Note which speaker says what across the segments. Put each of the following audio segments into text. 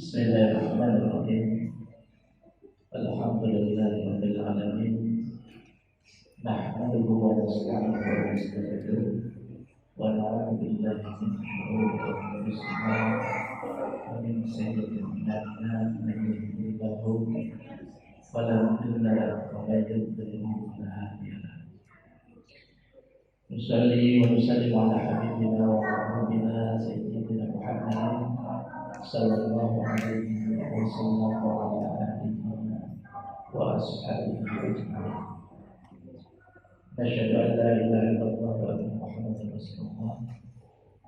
Speaker 1: Bismillahirrahmanirrahim. Alhamdulillahirabbil alamin. Nahmaduhu wa nasta'inuhu wa nastaghfiruh wa na'udzu billahi min shururi anfusina wa min sayyi'ati a'malina. Man yahdihillahu fala mudilla lahu wa man yudlil fala hadiya lahu. Nusalli wa nusallim ala habibina wa habibina sayyidina Muhammadin sallallahu alaihi wasallam wa ala alihi wa ashabihi ajma'in. Asyhadu an la ilaha illallah wa anna Muhammadar Rasulullah.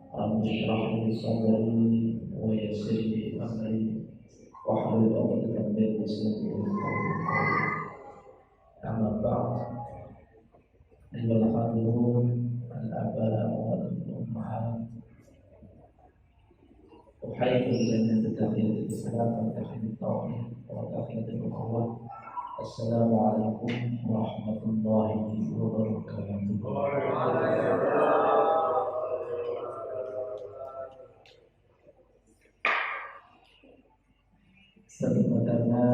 Speaker 1: Rabbi shrah li sadri wa yassir li amri wahlul 'uqdatam min lisani yafqahu qawli. Amma ba'd. Ayyuhal hadirin al-aba wal ummahat, أحييكم جميعا بتحية الإسلام وتحية التوحيد وتحية الأخوة. السلام عليكم ورحمة الله وبركاته. Pertama,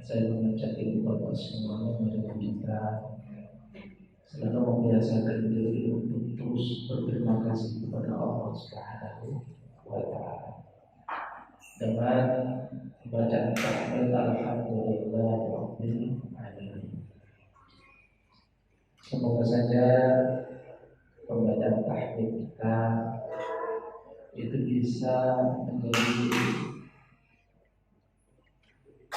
Speaker 1: saya mengajak ibu bapak semuanya pada kita selalu membiasakan diri untuk terus berterima kasih kepada Allah Subhanahu wa Ta'ala dengan bacaan takbir alhamdulillahirabbil alamin. Semoga saja pembacaan tahmid kita itu bisa menjadi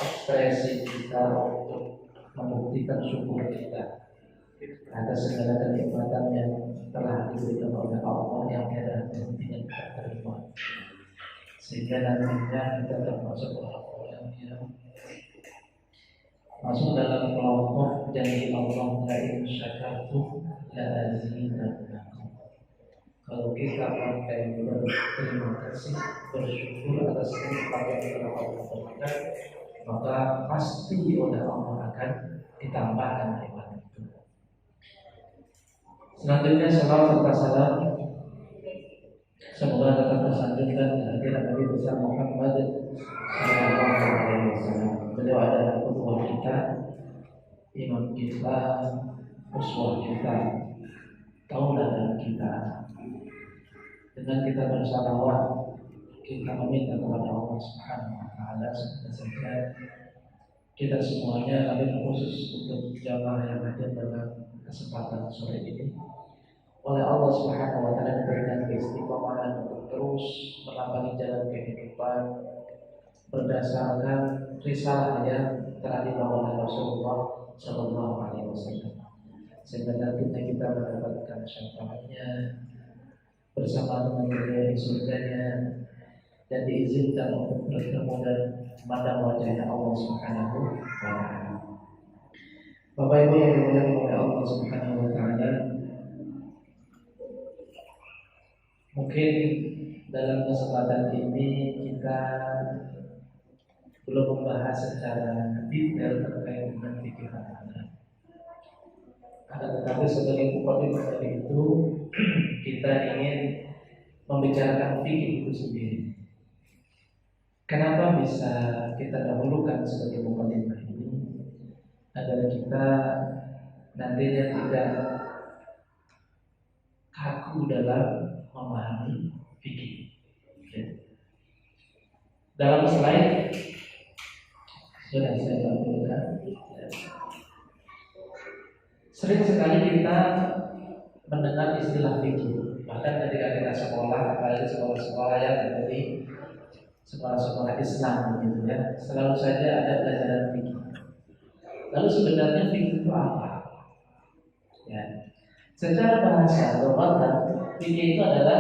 Speaker 1: ekspresi kita untuk membuktikan syukur kita atas segala kenikmatan yang telah diberikan oleh Allah yang tiada hentinya kita terima, sehingga nantinya kita termasuk orang-orang yang masuk dalam kelompok janji Allah, la in syakartum la azidannakum. Kalau kita pakai berterima kasih, bersyukur atas nikmat yang telah Allah berikan, maka pasti oleh Allah akan ditambahkan nikmat itu. Selanjutnya salawat serta salam semoga tetap tersanjungkan kehadiran Nabi besar Muhammad sallallahu alaihi wasallam. Beliau adalah qudwah kita, imam kita, uswah kita, tauladan kita. Dengan kita bersalawat, kita meminta kepada Allah Subhanahu wa Ta'ala semoga kita semuanya, tapi khusus untuk jamaah yang hadir dalam kesempatan sore ini, oleh Allah Subhanahu wa Ta'ala diberikan keistiqomahan untuk terus melambangi jalan kehidupan berdasarkan risalah yang telah dibawa oleh Rasulullah Sallallahu Alaihi Wasallam, sehingga nantinya kita mendapatkan syafaatnya bersama dengan beliau di surganya dan diizinkan untuk bertemu dan memandang wajahnya Allah Subhanahu wa Ta'ala. Bapak Ibu yang dimuliakan oleh Allah Subhanahu wa Ta'ala, mungkin dalam kesempatan ini kita belum membahas secara detail terkait dengan pikiran Anda. Tetapi sebagai mukadimah dari itu, kita ingin membicarakan fikih itu sendiri. Kenapa bisa kita dahulukan sebagai mukadimah ini? Agar kita nantinya tidak kaku dalam memahami fikih. Dalam slide sudah saya tampilkan. Sering sekali kita mendengar istilah fikih, bahkan ketika kita sekolah, apalagi sekolah-sekolah yang dari sekolah-sekolah Islam gitu ya, selalu saja ada pelajaran fikih. Lalu sebenarnya fikih itu apa? Ya. Secara bahasa loghatan, fikih itu adalah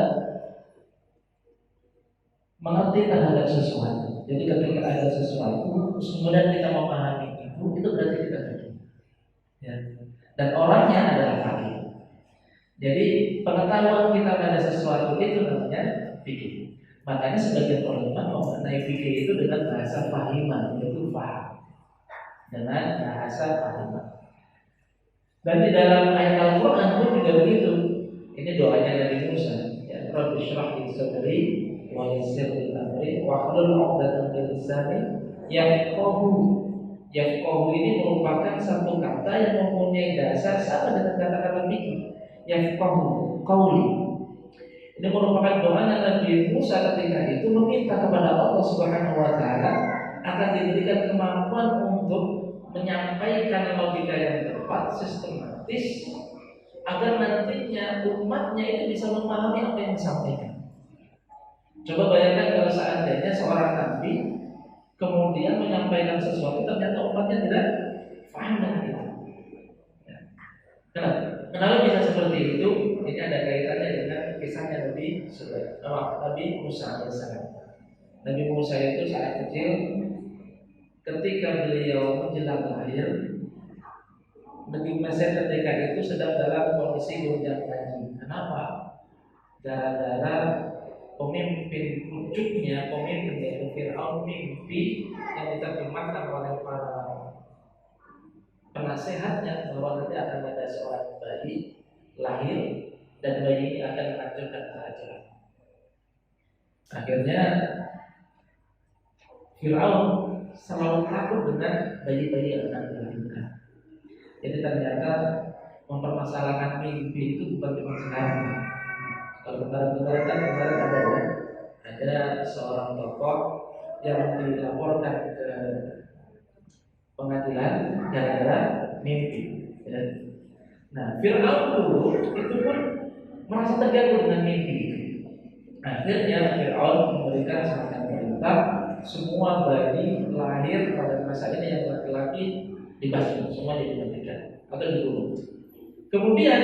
Speaker 1: mengerti terhadap sesuatu. Jadi ketika ada sesuatu, kemudian kita memahami itu berarti kita fikih. Ya. Dan orangnya adalah fakih. Jadi pengetahuan kita pada sesuatu itu namanya fikih. Makanya sebagian ulama memaknai fikih itu dengan bahasa fahiman, yaitu faham. Dengan bahasa fahiman. Dan di dalam ayat Al-Quran pun juga begitu. Ini doanya Nabi Musa. Ya, Rabbi shrah li sadri wa yassir li amri wahlul 'uqdatam min bilisani yafqahu. Yafqahu ini merupakan satu kata yang mempunyai dasar sama dengan kata-kata fikih. Yafqahu qauli. Ini merupakan doa yang Nabi Musa ketika itu meminta kepada Allah Subhanahu wa taala akan diberikan kemampuan untuk menyampaikan logika yang tepat, sistematis, agar nantinya umatnya itu bisa memahami apa yang disampaikan. Coba bayangkan kalau seandainya seorang nabi kemudian menyampaikan sesuatu ternyata umatnya tidak paham dengan itu. Kenapa bisa seperti itu? Ini ada kaitannya dengan kisahnya Nabi Musa alaihissalam. Nabi Musa itu saat kecil, ketika beliau menjelang lahir, Nabi Mesir ketika itu sedang dalam kondisi gonjang ganjing. Kenapa? Gara-gara pemimpin pucuknya, pemimpin dari Fir'aun mimpi yang diterjemahkan oleh para penasehatnya bahwa nanti akan ada seorang bayi lahir dan bayi ini akan menghancurkan kerajaan. Akhirnya Fir'aun selalu takut dengan bayi-bayi yang akan dilahirkan. Jadi ternyata mempermasalahkan mimpi itu bukan cuma sekarang. Kalau kemarin ada seorang tokoh yang dilaporkan ke pengadilan gara-gara mimpi. Nah, Fir'aun dulu itu pun merasa terganggu dengan mimpi. Akhirnya Fir'aun memberikan semacam perintah semua bayi lahir pada masa ini yang laki-laki dibasuh, semua dimatikan atau dibunuh. Kemudian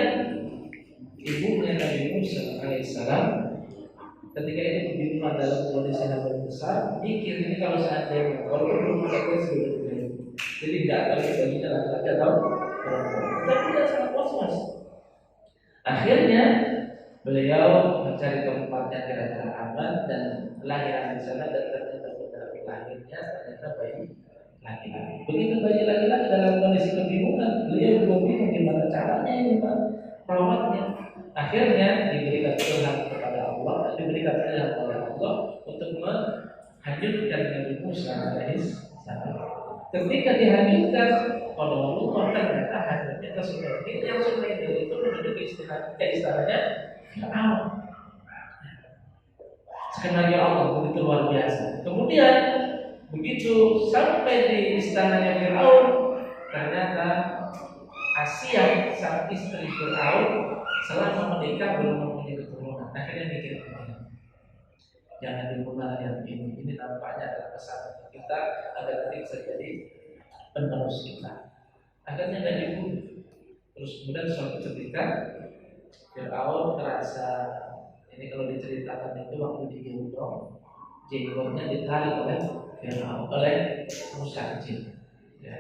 Speaker 1: ibunya Nabi Musa alaihissalam ketika itu dibina dalam kondisi yang besar, mikir ini kalau seandainya walaupun belum ada sebelumnya, jadi tidak tahu baginya laki-laki atau perempuan, tapi dia sangat was-was. Akhirnya beliau mencari tempat yang kira-kira aman dan lahiran di sana, dan ternyata benar lahirnya ternyata bayi laki-laki. Begitu bayi laki-laki dalam kondisi kebingungan, beliau belum bingung gimana caranya ini Pak perawatnya. Akhirnya diberikan ilham kepada Allah, diberikan ilham oleh Allah untuk menghanyutkan Nabi Musa alaihissalam. Ketika dihanyutkan oleh Allah, ternyata hanyutnya ke sungai Nil, yang sungai Nil itu menuju ke istananya Fir'aun. Skenario Allah begitu luar biasa. Kemudian begitu sampai di istananya Fir'aun, ternyata Asia sang istri Fir'aun selama menikah belum mempunyai keturunan. Akhirnya mikir, jangan dibunuh yang ini tampaknya adalah pesan kita agar nanti bisa jadi penerus kita. Akhirnya tidak dibunuh. Terus kemudian suatu ketika Fir'aun terasa, ini kalau diceritakan itu waktu digendong, jenggotnya ditarik oleh Fir'aun, oleh Musa kecil. Ya,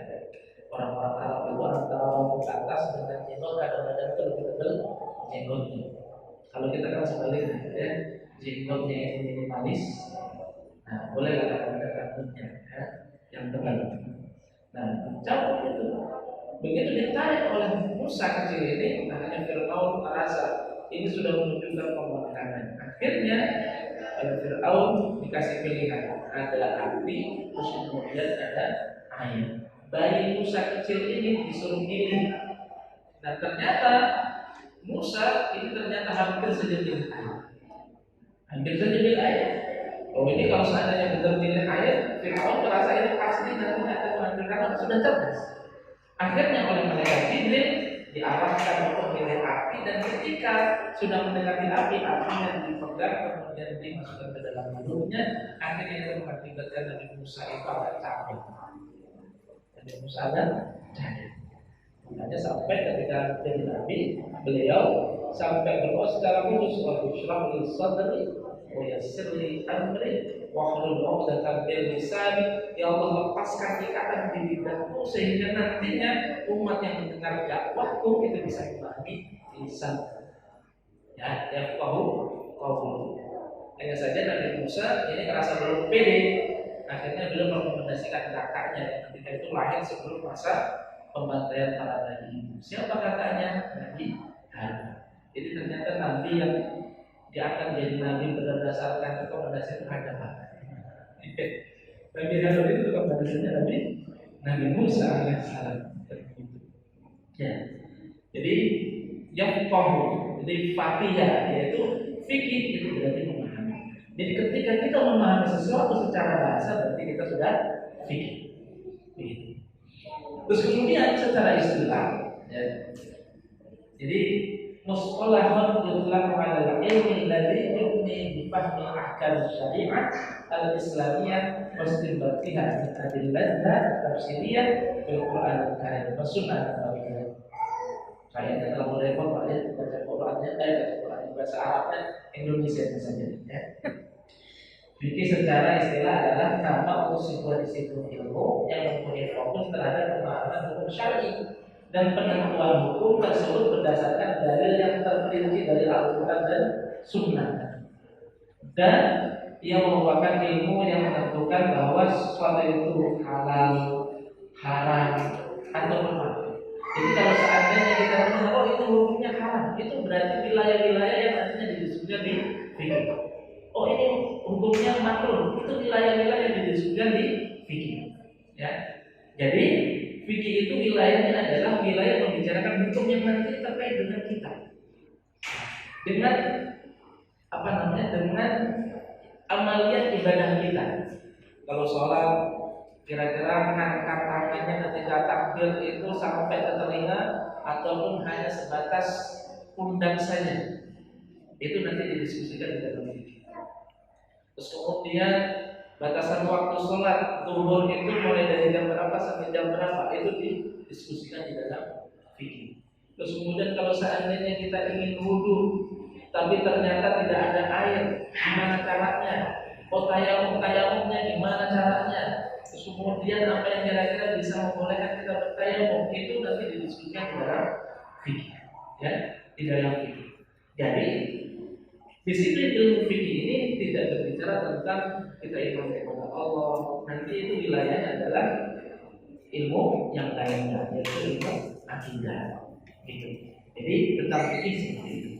Speaker 1: orang-orang Arab itu antara rambut atas dengan jenggot kadang-kadang itu lebih tebal jenggotnya. Kalau kita kan sebaliknya, ya, jenggotnya yang minimalis, nah boleh kadang-kadang rambutnya ya, yang tebal. Nah, campur itu. Begitu ditarik oleh Musa kecil ini, akhirnya Fir'aun merasa ini sudah menunjukkan pemakanan. Akhirnya Fir'aun dikasih pilihan, ada api, terus kemudian ada air. Bayi Musa kecil ini disuruh milih. Dan ternyata Musa ini ternyata hampir saja milih air. Hampir saja milih air. Oh, ini kalau seandainya benar milih air, Fir'aun merasa ini pasti nantinya akan menghancurkan karena sudah cerdas. Akhirnya oleh malaikat Jibril diarahkan untuk milih api, dan ketika sudah mendekati api, apinya dipegang kemudian dimasukkan ke dalam mulutnya. Akhirnya itu mengakibatkan Nabi Musa itu agak capek. Nabi Musa agak capek. Makanya sampai ketika jadi Nabi, beliau sampai berdoa secara khusus, wa bishrah li sadri wa yassir li amri wahlul 'uqdatam min lisani. Ya Allah, lepaskan ikatan di lidahku sehingga nantinya umat yang mendengar dakwahku itu bisa memahami lisan. Ya, qaul. Hanya saja Nabi Musa ini merasa belum pede. Akhirnya beliau merekomendasikan kakaknya yang ketika itu lahir sebelum masa pembantaian para nabi. Siapa kakaknya? Nabi Harun. Jadi ternyata nabi yang dia akan jadi nabi berdasarkan rekomendasi itu ada. Nabi Harun itu bukan barisannya Nabi Musa alaihissalam. Ya. Jadi yafqahu, jadi fatihah yaitu fikih itu berarti memahami. Jadi ketika kita memahami sesuatu secara bahasa berarti kita sudah fikih. Terus kemudian secara istilah, ya. Jadi mustalahun yutlaqu 'ala al-ilmi alladhi yu'ni bi fahmi ahkam syariah al-islamiyah wa istinbatiha min adillatha tafsiriyah fil Qur'an al-Karim wa sunnah nabawiyah. Kayaknya terlalu repot Pak ya, baca Qur'annya bahasa Arabnya Indonesia saja ya. Fikih secara istilah adalah nama sebuah disiplin ilmu yang mempunyai fokus terhadap pemahaman hukum syar'i dan penentuan hukum tersebut berdasarkan dalil yang terperinci dari Al-Quran dan Sunnah. Dan ia merupakan ilmu yang menentukan bahwa sesuatu itu halal, haram, atau makruh. Jadi kalau seandainya kita mengenal itu hukumnya haram, itu berarti wilayah-wilayah yang nantinya didiskusikan di fikih. Oh ini hukumnya makruh, itu wilayah-wilayah yang didiskusikan di fikih. Ya, jadi fikih itu wilayahnya adalah wilayah membicarakan hukum yang nanti terkait dengan kita, dengan dengan amaliyah ibadah kita. Kalau sholat, kira-kira angkat tangannya ketika takbir itu sampai ke telinga ataupun hanya sebatas pundak saja, itu nanti didiskusikan di dalam fikih. Terus kemudian batasan waktu sholat zuhur itu mulai dari jam berapa sampai jam berapa, itu didiskusikan di dalam fikih. Terus kemudian kalau seandainya kita ingin wudhu tapi ternyata tidak ada air, gimana caranya? Tayamumnya gimana caranya? Terus kemudian apa yang kira-kira bisa membolehkan kita bertayamum, itu nanti didiskusikan di dalam fikih, ya, di dalam fikih. Jadi disiplin ilmu fikih ini tidak berbicara tentang kita iman kepada Allah. Nanti itu wilayahnya adalah ilmu yang lainnya, yaitu ilmu akidah. Gitu. Jadi tentang fikih seperti itu.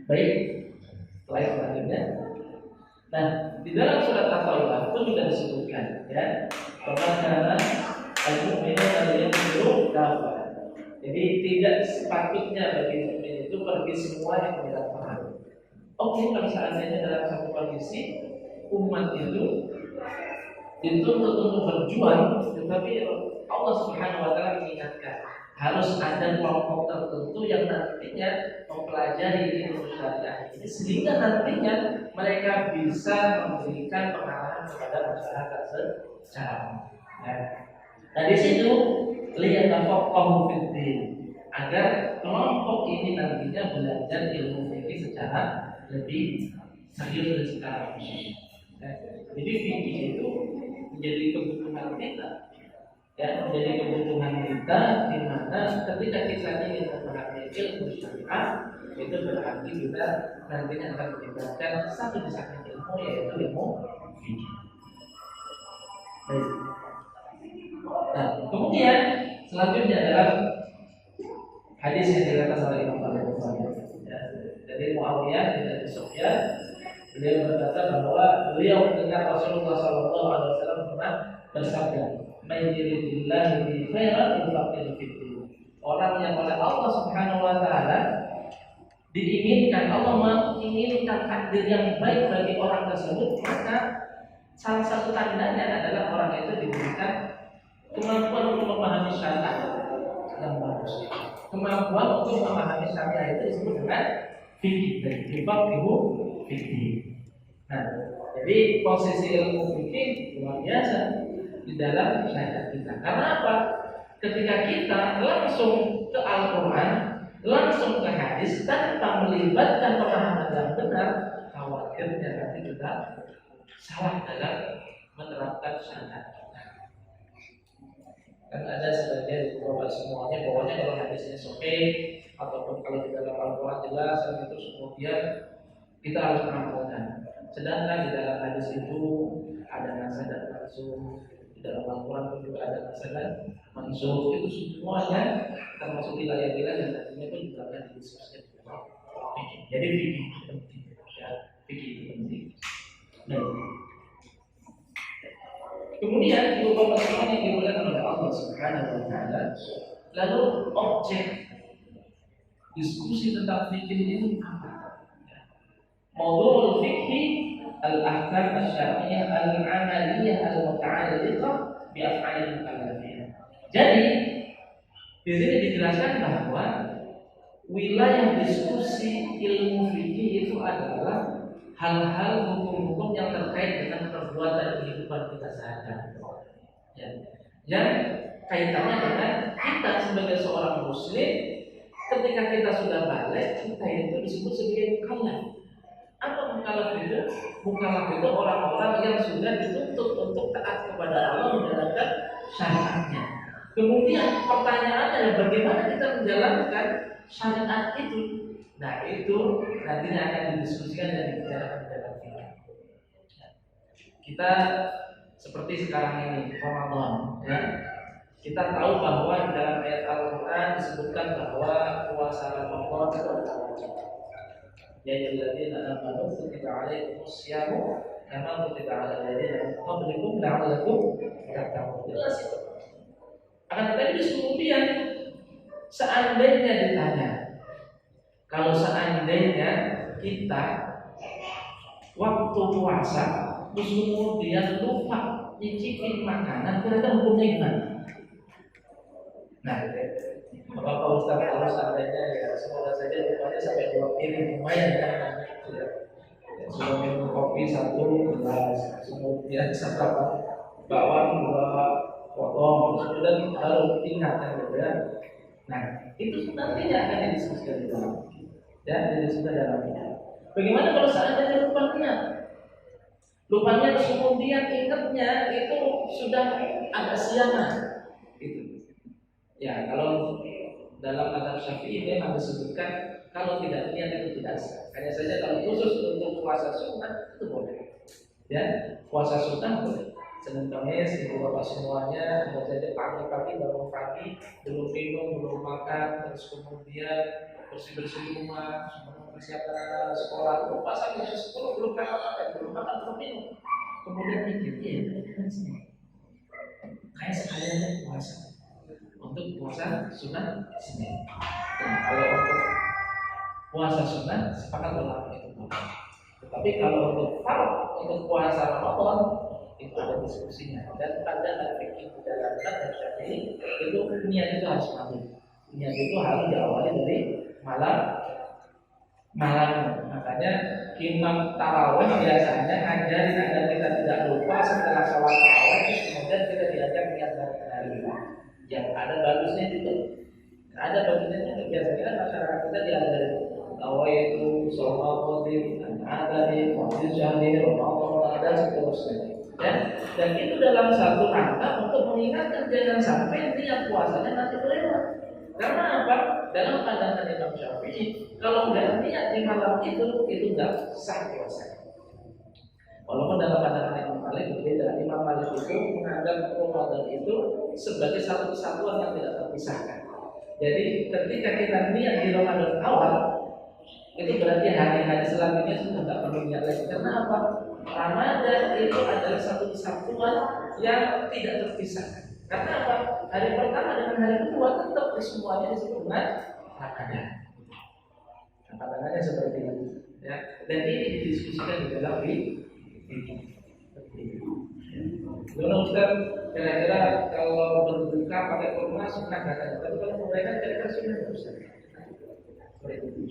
Speaker 1: Baik, slide selanjutnya. Nah, di dalam surat At-Taubah itu juga disebutkan, ya, karena al-mu'minu al-yamuru kafah. Jadi tidak sepatutnya bagi mukmin itu pergi semua yang tidak paham. Oke, kalau seandainya dalam satu kondisi umat itu dituntut untuk berjuang, tetapi Allah Subhanahu wa taala mengingatkan harus ada kelompok tertentu yang nantinya mempelajari ilmu syariah ini sehingga nantinya mereka bisa memberikan pengarahan kepada masyarakat secara umum. Nah di situ liyatafaqahu fiddin, agar kelompok ini nantinya belajar ilmu fikih secara lebih serius dan secara khusus. Jadi fikih itu menjadi kebutuhan kita, ya, menjadi kebutuhan kita di mana ketika kita ingin memahami ilmu syariah itu berarti kita nantinya akan melibatkan satu di samping ilmu, yaitu ilmu fikih. Nah, kemudian selanjutnya adalah hadis yang diriwayatkan oleh Imam Al-Bukhari. Dari Muawiyah bin Abi Sufyan, beliau berkata bahwa beliau mendengar Rasulullah SAW pernah bersabda, "Mayyiridillah bi khairan yufaqihu fiddin." Orang yang oleh Allah Subhanahu wa taala diinginkan, Allah menginginkan takdir yang baik bagi orang tersebut, maka salah satu tandanya adalah orang itu diberikan kemampuan untuk memahami syariat yang bagus. Kemampuan untuk memahami syariat itu disebut dengan fikih, dan yufaqihu fiddin. Nah, jadi posisi ilmu fikih luar biasa di dalam syariat kita. Karena apa? Ketika kita langsung ke Al-Quran, langsung ke hadis tanpa melibatkan pemahaman yang benar, khawatirnya nanti kita salah dalam menerapkan syariat kita. Kan ada sebagian beberapa semuanya, pokoknya kalau hadisnya sahih ataupun kalau di dalam Al-Quran jelas, dan itu kemudian kita harus mengamalkan. Sedangkan di dalam hadis itu ada nasakh dan mansukh, di dalam Al-Quran pun juga ada nasakh dan mansukh. Itu semuanya termasuk wilayah-wilayah yang nantinya pun juga akan didiskusikan. Jadi fikih penting, ya, fikih penting. Nah, Kemudian beberapa teman yang dimuliakan oleh Allah Subhanahu wa taala, lalu objek diskusi tentang fikih ini apa? Mawdu'ul fikhi al-ahkam asy-syar'iyyah al-'amaliyah al-muta'alliqah bi af'alil mukallafin. Jadi di sini dijelaskan bahwa wilayah diskusi ilmu fikih itu adalah hal-hal hukum-hukum yang terkait dengan perbuatan kehidupan kita sehari-hari. Ya. Yang kaitannya dengan kita sebagai seorang muslim, ketika kita sudah balik, kita itu disebut sebagai mukallaf. Apa mukallaf itu? Mukallaf itu orang-orang yang sudah dituntut untuk taat kepada Allah menjalankan syariatnya. Kemudian pertanyaannya adalah bagaimana kita menjalankan syariat itu? Nah itu nantinya akan didiskusikan dan dibicarakan dalam fikih. Kita seperti sekarang ini Ramadan, ya. Kita tahu bahwa dalam ayat Al-Quran disebutkan bahwa puasa Ramadan itu adalah wajib. Ya ayyuhalladzina amanu kutiba alaikumus syamu kama kutiba alal ladzina min qablikum la'allakum tattaqun. Jelas itu. Akan tetapi kemudian seandainya ditanya, kalau seandainya kita waktu puasa terus kemudian lupa nyicipin makanan, kira-kira hukumnya gimana? Nah, Bapak Ustaz kalau seandainya ya semoga saja lupanya sampai 2 piring lumayan kan? Ya. Sudah minum kopi 1 gelas, kemudian seberapa bawang 2 potong, kemudian baru ingat kan gitu ya. Nah, itu nantinya akan didiskusikan di dalam. Ya, didiskusikan dalam ini. Bagaimana kalau seandainya lupa niat? Lupanya kemudian ingatnya itu sudah agak siangan. Itu. Ya, kalau dalam mazhab Syafi'i memang disebutkan kalau tidak niat itu tidak sah. Hanya saja kalau khusus untuk puasa sunnah itu boleh. Ya, puasa sunnah boleh. Senin Kamis ibu bapak semuanya ada saja pagi-pagi bangun pagi belum minum belum makan terus kemudian bersih-bersih rumah mempersiapkan anak sekolah lupa sampai jam 10 belum makan belum minum kemudian mikir kayak sekalian puasa untuk puasa sunnah Senin. Nah, kalau untuk puasa sunnah sepakat ulama itu boleh. Tetapi kalau untuk fardu untuk puasa Ramadan itu ada diskusinya dan ada fikih di dalam mazhab Syafi'i itu niat itu harus mati. Niat itu harus diawali dari malam. Makanya imam tarawih biasanya ngajarin agar kita tidak lupa setelah sholat tarawih terus kemudian kita diajak niat dari hari ini. Yang ada bagusnya juga. Ada bagusnya juga biasanya masyarakat kita diajarin tarawih itu sholat qadim, ada di qadim syahri, Ramadan dan seterusnya. Dan itu dalam satu rangka untuk mengingatkan jangan sampai niat puasanya nanti terlewat. Karena apa? Dalam pandangan Imam Syafi'i, kalau nggak niat di malam itu nggak sah puasa. Walaupun dalam pandangan Imam Malik berbeda. Imam Malik itu menganggap Ramadan itu sebagai satu kesatuan yang tidak terpisahkan. Jadi ketika kita niat di Ramadan awal, itu berarti hari-hari selanjutnya sudah nggak perlu niat lagi. Karena apa? Ramadan itu adalah satu kesatuan yang tidak terpisahkan. Karena apa? Hari pertama dengan hari kedua tetap semuanya disebut dengan Ramadan. Pandangannya seperti itu. Ya. Dan ini didiskusikan di dalam ini. Dulu Ustaz, kira-kira kalau berbuka pakai kurma sunnah katanya. Tapi kalau mereka kira-kira sunnah Ustaz. Seperti itu.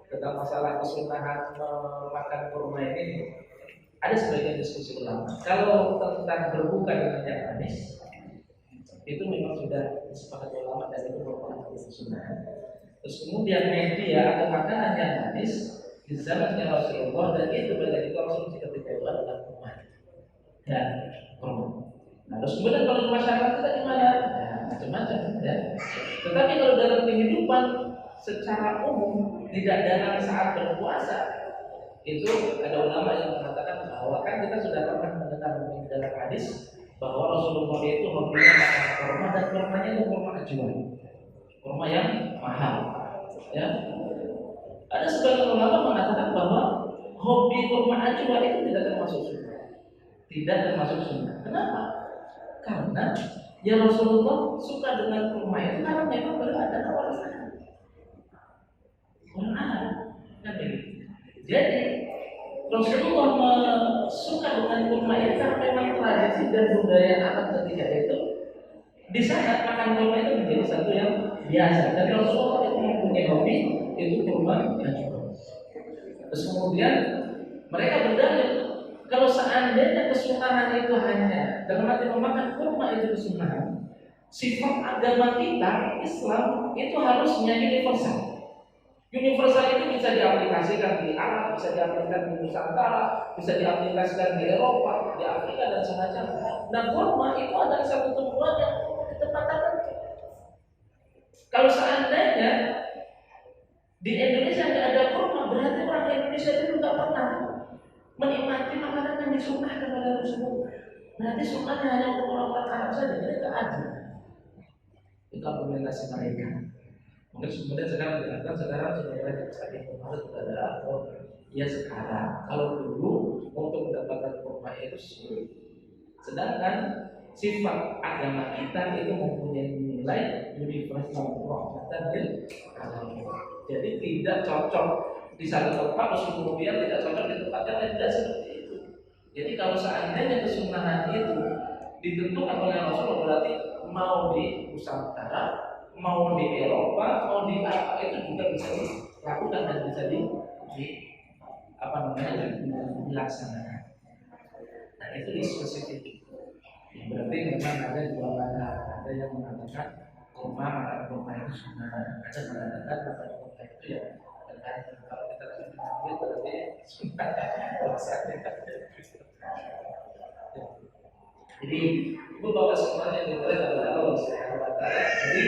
Speaker 1: Tentang masalah kesunahan memakan kurma ini ada sebagian diskusi ulama. Kalau tentang berbuka dengan yang manis itu memang sudah disepakati ulama dan itu merupakan kesunahan. Terus kemudian media atau makanan yang manis di zamannya Rasulullah dan itu berarti konsumsi ketika itu adalah kurma dan kurma. Nah, terus kemudian kalau di masyarakat kita gimana? Ya, macam-macam. Ya. Tetapi kalau dalam kehidupan secara umum tidak dalam saat berpuasa itu ada ulama yang mengatakan bahwa kan kita sudah pernah mendengar dalam hadis bahwa Rasulullah itu hobinya makan kurma dan kurmanya itu kurma ajwa, kurma yang mahal. Ya, ada sebagian ulama mengatakan bahwa hobi kurma ajwa itu tidak termasuk sunnah. tidak termasuk sunnah. Kenapa? Karena ya Rasulullah suka dengan kurma itu karena memang berada awal sana. Kan begitu. Jadi Rasulullah suka dengan kurma itu karena memang tradisi dan budaya adat ketika itu di sana makan kurma itu menjadi satu yang biasa. Dan Rasulullah itu mempunyai hobi itu kurma dan kurma. Terus kemudian mereka berdalil kalau seandainya kesunahan itu hanya dalam arti memakan kurma itu kesunahan, sifat agama kita Islam itu harusnya universal. Universal itu bisa diaplikasikan di Arab, bisa diaplikasikan di Nusantara, bisa diaplikasikan di Eropa, di Afrika dan semacamnya. Nah, kurma itu adalah satu tumbuhan yang di tempat tertentu. Kalau seandainya di Indonesia tidak ada kurma, berarti orang Indonesia itu tidak pernah menikmati makanan yang disunahkan oleh Rasulullah. Berarti sunnahnya hanya untuk orang Arab saja, jadi tidak ada. Itu argumentasi mereka. Mungkin kemudian sekarang dikatakan sekarang sudah banyak sekali harus ada atau ya sekarang. Kalau dulu untuk mendapatkan kurma itu sulit. Sedangkan sifat agama kita itu mempunyai nilai universal rahmatan lil alamin. Jadi tidak cocok di satu tempat terus kemudian tidak cocok di tempat yang lain, tidak seperti itu. Jadi kalau seandainya kesunahan itu ditentukan oleh Rasulullah berarti mau di Nusantara, mau di Eropa, mau di apa itu juga bisa dilakukan dan bisa dilaksanakan. Nah itu di spesifik. Berarti memang ada dua mana, ada yang mengatakan kurma makan kurma itu sunnah, ada mengatakan makan kurma itu ya benar. Kalau kita ambil berarti sunnah. Jadi ibu bawa semuanya dimulai dari Allah Subhanahu Wa Taala. Jadi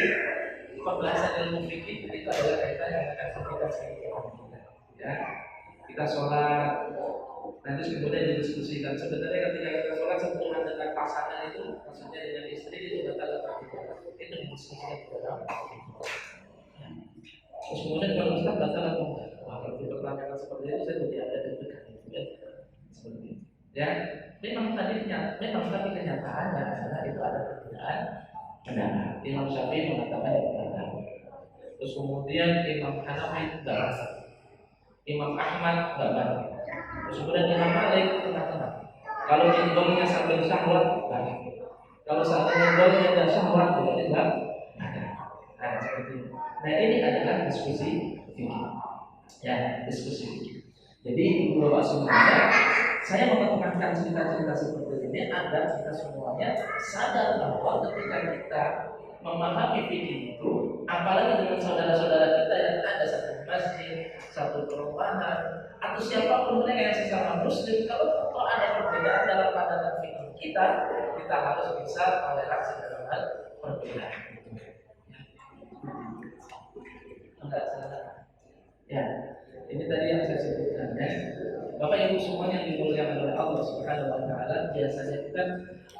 Speaker 1: pembahasan ilmu fikih itu adalah kaitannya dengan aktivitas kehidupan kita. Ya, kita sholat, nanti kemudian didiskusikan. Sebenarnya ketika kita sholat sentuhan dengan pasangan itu, maksudnya dengan istri itu batal atau tidak? Itu didiskusikan di dalam. Ya. Terus kemudian kalau Ustaz batal atau enggak? Kalau dipertanyakan seperti itu saya tidak ada deg-degan itu ya. Seperti itu. Ya, memang tapi kenyataannya adalah itu ada perbedaan pendapat. Imam Syafi'i mengatakan itu benar. Terus kemudian Imam Hanafi benar. Imam Ahmad benar. Terus kemudian Imam Malik tengah-tengah. Kalau nyenggolnya sambil syahwat benar. Kalau sambil nyenggolnya dan syahwat berarti benar. Nah, seperti itu. Nah, ini adalah diskusi fikih. Ya, diskusi fikih. Jadi Bapak semuanya, saya mengemukakan cerita-cerita seperti ini agar kita semuanya sadar bahwa ketika kita memahami fikih itu, apalagi dengan saudara-saudara kita yang ada satu masjid, satu perumahan, atau siapapun mereka yang sesama muslim, kalau ada perbedaan dalam pandangan fikih kita harus bisa toleransi dalam hal perbedaan itu. Enggak salah. Ya. Ini tadi yang saya sebutkan ya. Bapak Ibu semuanya yang dimuliakan oleh Allah Subhanahu Wa Taala, biasanya kan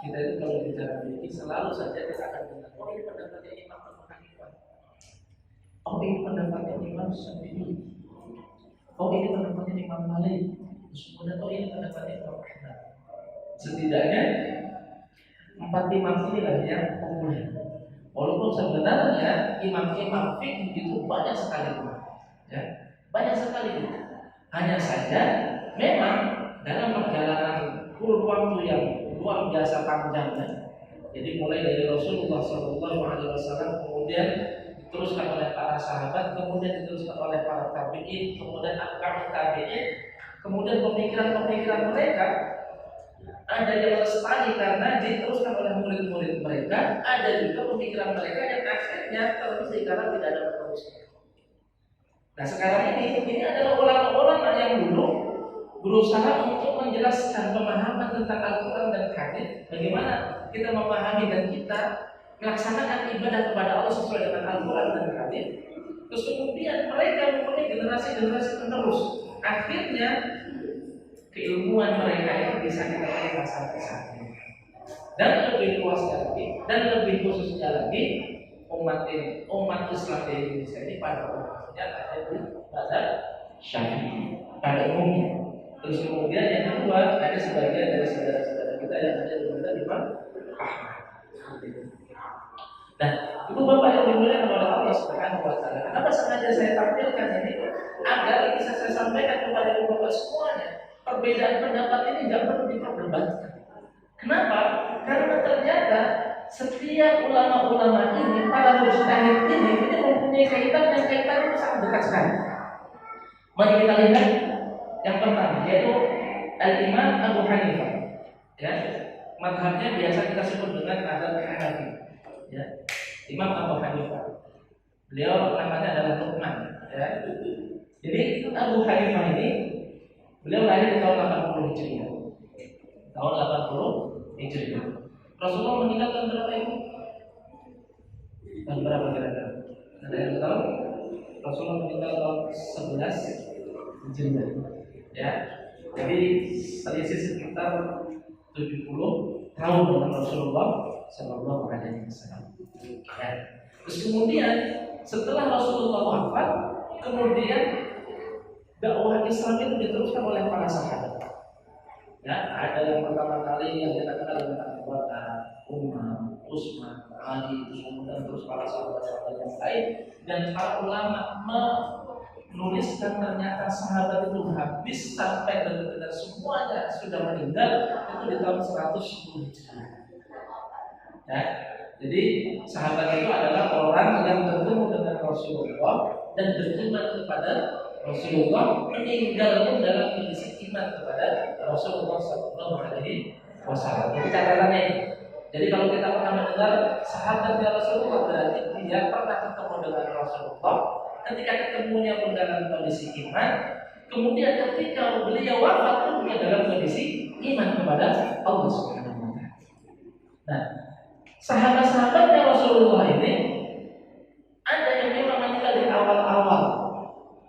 Speaker 1: kita itu kalau bicara fikih selalu saja kita akan dengar oh ini pendapatnya Imam Abu Hanifah, oh ini pendapatnya Imam Syafi'i, oh ini pendapatnya Imam Malik, kemudian oh ini pendapatnya Imam Ahmad. Setidaknya 4 imam inilah yang populer. Walaupun sebenarnya imam-imam fikih itu banyak sekali, ya. Banyak sekali. Hanya saja memang dalam perjalanan kurun waktu yang luar biasa panjangnya. Jadi mulai dari Rasulullah SAW, kemudian diteruskan oleh para sahabat, kemudian diteruskan oleh para tabi'in, kemudian atba'ut tabi'in, kemudian pemikiran-pemikiran mereka ada yang lestari karena diteruskan oleh murid-murid mereka, ada juga pemikiran mereka yang akhirnya terusik karena tidak ada penerusnya. Nah sekarang ini adalah ulama-ulama yang dulu berusaha untuk menjelaskan pemahaman tentang Al-Quran dan Hadis, bagaimana kita memahami dan kita melaksanakan ibadah kepada Allah sesuai dengan Al-Quran dan Hadis. Terus kemudian mereka mempunyai generasi-generasi penerus. Akhirnya keilmuan mereka itu bisa kita lihat sampai dan lebih luasnya lagi dan lebih khususnya lagi umat Islam di Indonesia ini pada umumnya ada di mazhab Syafi'i pada umumnya. Terus kemudian yang kedua ada sebagian dari saudara-saudara Imam Ahmad. Nah, itu Bapak yang dimuliakan oleh Allah Subhanahu wa taala. Kenapa sengaja saya tampilkan ini agar bisa saya sampaikan kepada Ibu Bapak semuanya. Perbedaan pendapat ini tidak perlu diperdebatkan. Kenapa? Karena ternyata setiap ulama-ulama ini, para mujtahid ini mempunyai kaitan dan kaitannya itu sangat dekat sekali. Mari kita lihat yang pertama, yaitu Al-Imam Abu Hanifah. Ya, mazhabnya biasa kita sebut dengan mazhab Hanafi. Ya, Imam Abu Hanifah. Beliau namanya adalah Nu'man. Ya. Jadi Abu Hanifah ini beliau lahir di tahun 80 Hijriah. Tahun 80 Hijriah. Rasulullah meninggal tahun berapa ini? Tahun berapa kira-kira? Ada yang tahu? Rasulullah meninggal tahun 11 Hijriah. Ya. Jadi selisih sekitar 70 tahun dengan Rasulullah Sallallahu Alaihi Wasallam. Ya. Terus kemudian setelah Rasulullah wafat, kemudian dakwah Islam itu diteruskan oleh para sahabat. Ya, ada yang pertama kali yang kita kenal dengan Abu Bakar, Umar, Utsman, Ali, kemudian terus para sahabat-sahabat yang lain, dan para ulama menuliskan ternyata sahabat itu habis sampai benar-benar semuanya sudah meninggal itu di tahun 110 Hijriah. Ya, jadi sahabat itu adalah orang yang bertemu dengan Rasulullah dan beriman kepada Rasulullah, meninggal pun dalam kondisi iman kepada Rasulullah Sallallahu Alaihi Wasallam. Jadi catatannya ini. Jadi kalau kita pernah mendengar sahabatnya Rasulullah, berarti dia pernah ketemu dengan Rasulullah. Ketika ketemunya pun dalam kondisi iman, kemudian ketika beliau wafat pun dia dalam kondisi iman kepada Allah Subhanahu Wa Taala. Nah, sahabat-sahabatnya Rasulullah ini ada yang memang meninggal di awal-awal.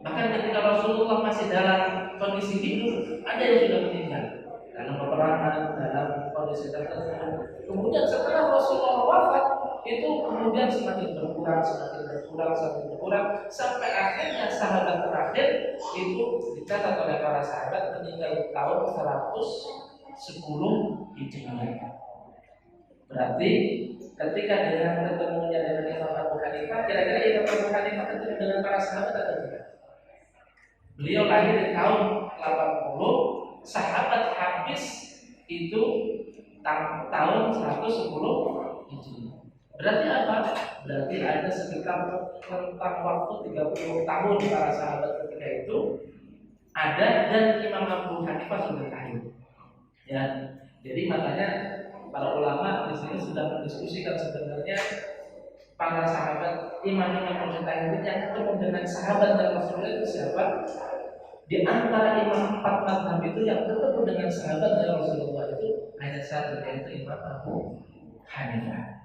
Speaker 1: Bahkan ketika Rasulullah masih dalam kondisi hidup, ada yang sudah meninggal dalam peperangan, dalam kondisi tertentu. Kemudian setelah Rasulullah wafat, itu kemudian semakin berkurang, sampai akhirnya sahabat terakhir itu dicatat oleh para sahabat meninggal tahun 110 Hijriah. Berarti ketika dengan ketemunya dengan Imam Abu Hanifah, kira-kira Imam Abu Hanifah ketemu dengan para sahabat atau tidak? Beliau lahir di tahun 80, sahabat habis itu tahun 110 Hijriah. Berarti apa? Berarti ada sekitar rentang waktu 30 tahun para sahabat ketika itu ada dan Imam Abu Hanifah sudah lahir. Ya, jadi makanya para ulama di sini sudah mendiskusikan sebenarnya para sahabat imam-imam mujtahid yang ketemu dengan sahabat dan Rasulullah itu siapa? Di antara imam 4 mazhab itu yang ketemu dengan sahabat dan Rasulullah itu hanya satu, yaitu Imam Abu Hanifah.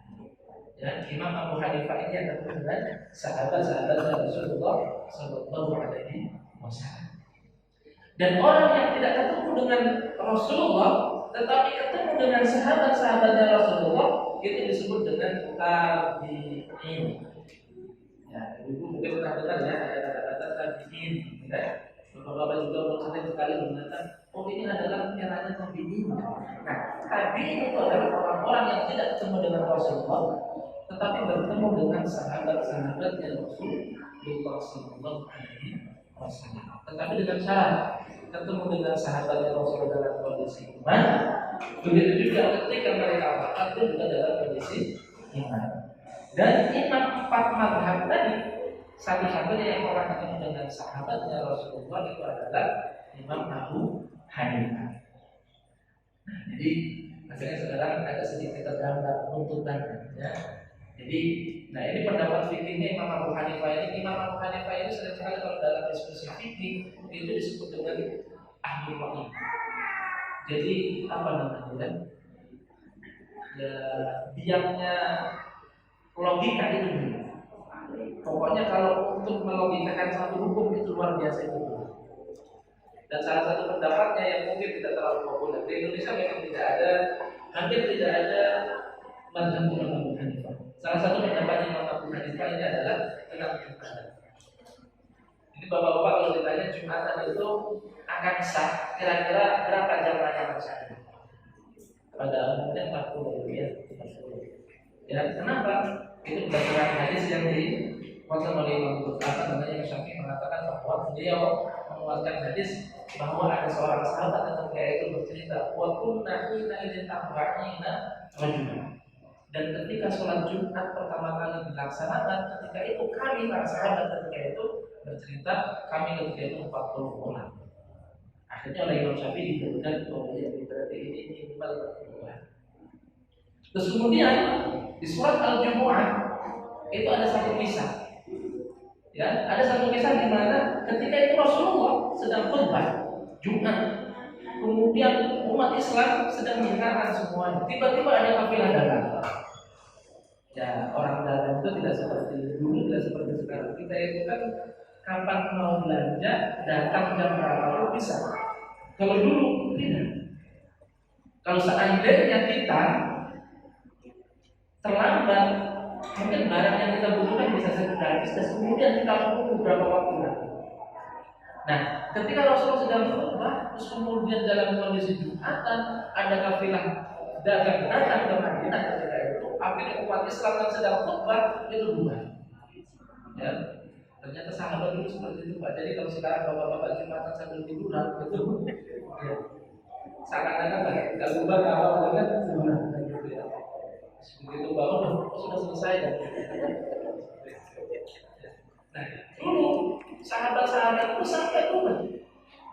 Speaker 1: Ya, Imam Abu Hanifah ini yang ketemu dengan sahabat-sahabat dan Rasulullah Sallallahu Alaihi Wasallam. Dan orang yang tidak ketemu dengan Rasulullah tetapi ketemu dengan sahabat-sahabatnya Rasulullah itu disebut dengan tabi'in. Ya, ibu mungkin pernah dengar ya ada kata-kata tabi'in. Ya. Bapak-bapak juga sering sekali mengatakan, oh ini adalah eranya tabi'in. Nah, tabi'in itu adalah orang-orang yang tidak ketemu dengan Rasulullah, tetapi bertemu dengan sahabat-sahabatnya Rasulullah Sallallahu Alaihi Wasallam. Tetapi dengan syarat ketemu dengan sahabatnya Rasulullah dalam kondisi iman, begitu juga ketika mereka wafat itu juga dalam kondisi iman. Dan imam 4 mazhab tadi satu-satunya yang pernah ketemu dengan sahabatnya Rasulullah itu adalah Imam Abu Hanifah. Nah, jadi akhirnya sekarang ada sedikit tergambar tuntutannya, ya. Jadi, nah ini pendapat fikihnya Imam Abu Hanifah ini. Imam Abu Hanifah ini sering sekali kalau dalam diskusi fikih itu disebut dengan ahli wahyu. Jadi apa namanya? Ya, biangnya logika itu dulu. Pokoknya kalau untuk melogikakan satu hukum itu luar biasa itu. Dan salah satu pendapatnya yang mungkin tidak terlalu populer di Indonesia memang tidak ada, hampir tidak ada mazhab Imam Abu Hanifah. Salah satu pendapat Imam Abu Hanifah ini adalah tentang Jumatan. Ini bapak-bapak kalau ditanya Jumatan itu akan sah, kira-kira berapa jamaah yang sah? Pada umumnya 40 Ya, kenapa? Itu berdasarkan hadis yang dikuatkan oleh Imam Syafi'i mengatakan bahwa beliau menguatkan hadis bahwa ada seorang sahabat yang ketika itu bercerita, wa kunna hina idzin tabba'ina rajulan. Dan ketika sholat Jumat pertama kali dilaksanakan, ketika itu kami para sahabat ketika itu bercerita, kami ketika itu 40 orang. Akhirnya oleh Imam Syafi'i disebutkan bahwa berarti ini minimal 40 orang. Terus kemudian di surat Al-Jumu'ah itu ada satu kisah. Ya, ada satu kisah di mana ketika itu Rasulullah sedang khutbah Jumat. Kemudian umat Islam sedang mendengarkan semuanya. Tiba-tiba ada kafilah datang. Ya, orang datang itu tidak seperti dulu, tidak seperti sekarang. Kita itu kan kapan mau belanja, datang jam berapa bisa. Kalau dulu tidak. Kalau seandainya kita terlambat, mungkin barang yang kita butuhkan bisa segera habis dan kemudian kita tunggu beberapa waktu lagi. Nah, ketika Rasulullah sedang khutbah, terus kemudian dalam kondisi Jumatan ada kafilah dagang datang ke Madinah ketika itu, akhirnya umat Islam yang sedang khutbah itu bubar. Ya, ternyata sahabat dulu seperti itu Pak. Jadi kalau sekarang bapak-bapak Jumatan sambil tiduran itu, ya, seakan-akan kalau bubar apa kan tiduran. Begitu bangun sudah selesai kan. Nah, dulu sahabat-sahabat itu sampai bubar.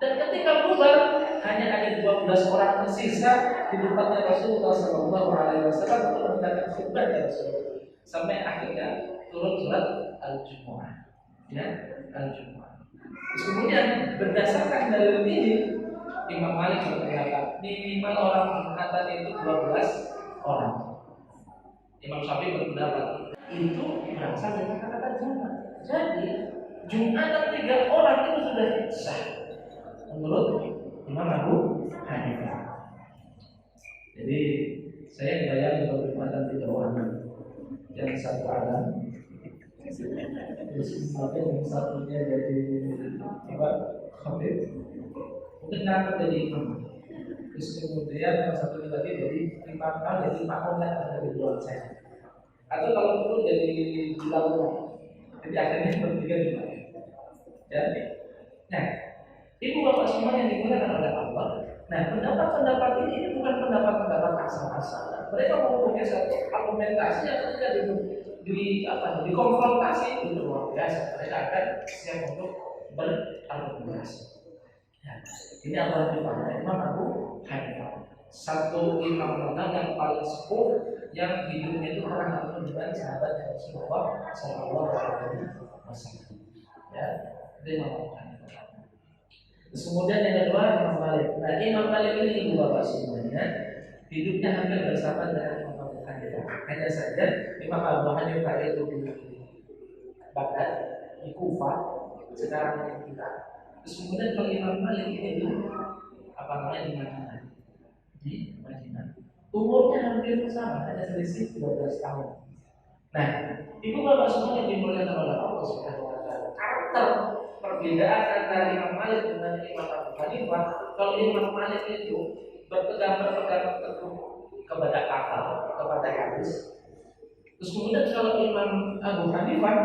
Speaker 1: Dan ketika bubar hanya ada 12 orang tersisa di tempatnya Rasulullah SAW untuk mendengarkan khutbah Rasulullah. Sampai akhirnya turun surat Al-Jumu'ah. Ya, Al-Jumu'ah. Terus kemudian berdasarkan dalil ini Imam Malik berpendapat minimal orang Jumatan itu 12 orang. Imam Syafi'i berpendapat itu berasal dari kata-kata Jumat. Jadi Jumatan 3 orang itu sudah sah menurut Imam Abu Hanifah. Jadi saya bayangin kalau Jumatan 3 orang yang satu alam, terus kemudian yang satunya jadi apa? Khatib, mungkin akan jadi imam. Terus kemudian yang satu lagi jadi imam, jadi makmum yang ada di luar saya. Atau kalau perlu jadi bilang, jadi akhirnya bertiga juga. Jadi, nah, ibu bapak semua yang dimuliakan oleh Allah. Nah, pendapat-pendapat ini bukan pendapat-pendapat asal-asalan. Mereka mempunyai satu argumentasi yang ketika dikonfrontasi itu luar biasa. Mereka akan siap untuk berargumentasi. Ya, ini adalah dipakai Imam Abu Hanifah. Satu imam benar yang paling sepuh yang hidupnya itu pernah ketemu dengan sahabat Rasulullah Sallallahu Alaihi Wasallam. Ya, itu Imam Abu Hanifah. Terus kemudian yang kedua Imam Malik. Nah, Imam Malik ini ibu bapak semuanya hidupnya hampir bersama dengan Imam Abu Hanifah. Hanya saja Imam Abu Hanifah itu di Baghdad, di Kufah, sekarang di kita. Terus kemudian kalau Imam Malik ini di di Madinah. Di Madinah. Umurnya hampir sama, hanya selisih 12 tahun. Nah, ibu bapak semua yang dimuliakan oleh Allah Subhanahu wa taala. Karakter perbedaan antara Imam Malik dengan Imam Abu Hanifah, kalau Imam Malik itu berpegang teguh kepada akal, kepada hadis. Terus kemudian kalau Imam Abu Hanifah,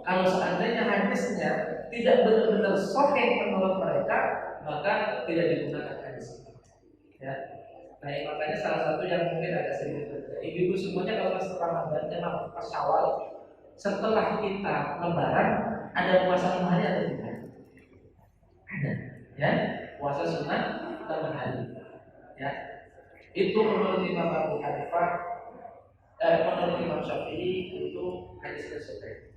Speaker 1: kalau seandainya hadisnya tidak benar-benar sahih menurut mereka, maka tidak digunakan hadis. Ya. Nah, makanya salah satu yang mungkin ada sedikit berbeda. Ibu-ibu semuanya kalau pas Ramadan, pas Syawal, setelah kita Lebaran, ada puasa 6 hari atau tidak? Ada, ya, puasa sunat 6 hari. Ya, itu menurut Imam Abu Hanifah, menurut Imam Syafi'i itu hadisnya sahih.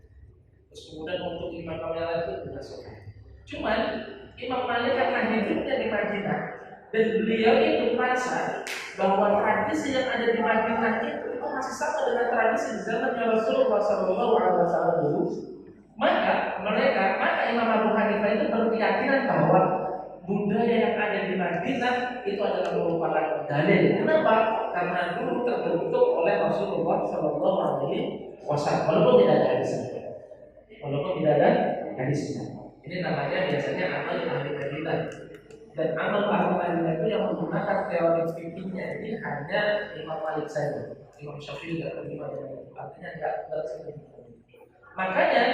Speaker 1: Terus kemudian untuk Imam yang lain itu tidak sahih. Cuman Imam Malik karena hidupnya di Madinah dan beliau itu merasa bahwa tradisi yang ada di Madinah itu masih sama dengan tradisi di zaman Rasulullah SAW dulu. Maka Imam Abu Hanifah itu berkeyakinan bahwa budaya yang ada di Madinah itu adalah merupakan dalil. Kenapa? Karena dulu terbentuk oleh Rasulullah SAW. Walaupun tidak ada hadisnya. Walaupun tidak ada hadisnya. Ini namanya biasanya amal ahli Madinah.
Speaker 2: Dan amal ahli itu yang menggunakan teori fikihnya ini hanya Imam Malik saja. Imam Syafi'i tidak terima dengan itu. Artinya tidak bersetuju. Makanya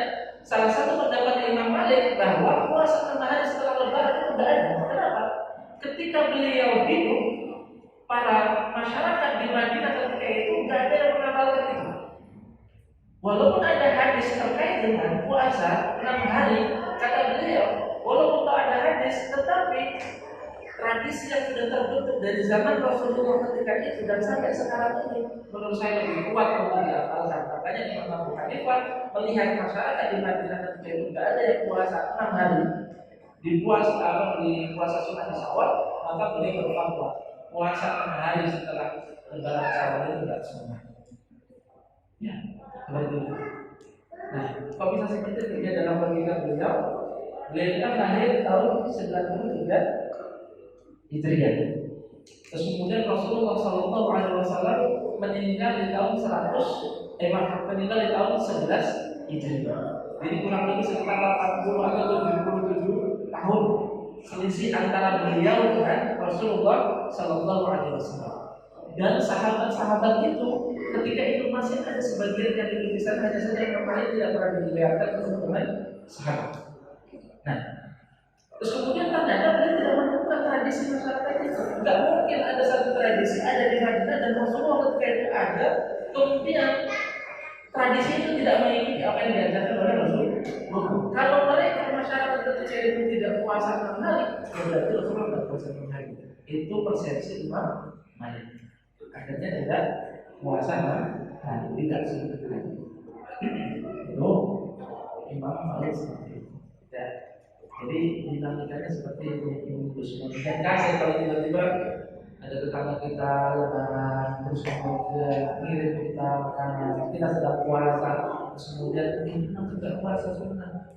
Speaker 2: salah satu pendapat Imam Malik bahwa puasa 6 hari setelah Lebaran itu tidak ada. Kenapa? Ketika beliau hidup, para masyarakat di Madinah ketika itu tidak ada yang mengamalkan itu. Walaupun ada hadis terkait dengan puasa 6 hari, kata beliau, walaupun tak ada hadis, tetapi tradisi yang sudah terbentuk dari zaman Rasulullah ketika itu dan sampai sekarang ini, menurut saya lebih kuat untuk diamalkan. Makanya Imam Abu Hanifah melihat masyarakat di Madinah ketika itu tidak ada yang puasa 6 hari di puasa sunnah di Syawal, maka beliau berfatwa puasa 6 hari setelah Lebaran Syawal itu tidak sunnah. Ya, seperti itu. Nah, kok bisa seperti itu? Dia dalam pemikiran beliau kan lahir tahun 93 Hijriah. Terus kemudian Rasulullah SAW meninggal di tahun meninggal di tahun 11 Hijriah. Jadi kurang lebih sekitar 80 atau 77 tahun selisih antara beliau dengan Rasulullah SAW. Dan sahabat-sahabat itu ketika itu masih ada sebagian yang hidup di sana, hanya saja yang kemarin tidak pernah dilihatkan teman-teman sahabat. Nah, terus kemudian ternyata beliau tidak menemukan tradisi masyarakat itu. Tidak mungkin ada satu tradisi ada di Madinah dan Rasulullah ketika itu ada, kemudian tradisi itu tidak mengikuti apa yang diajarkan oleh Rasulullah. Kalau mereka masyarakat ketika itu tidak puasa 6 hari, berarti Rasulullah tidak puasa 6 hari. Itu persepsi Imam Malik. Akhirnya tidak puasa 6 hari, tidak sunnah hari. Itu Imam Malik seperti itu. Ya. Jadi dinamikanya seperti itu. Dan kasih kalau tiba-tiba ada tetangga kita lebaran, terus kemudian ngirim kita makanan, kita sedang puasa, terus kemudian ini tidak puasa sunnah.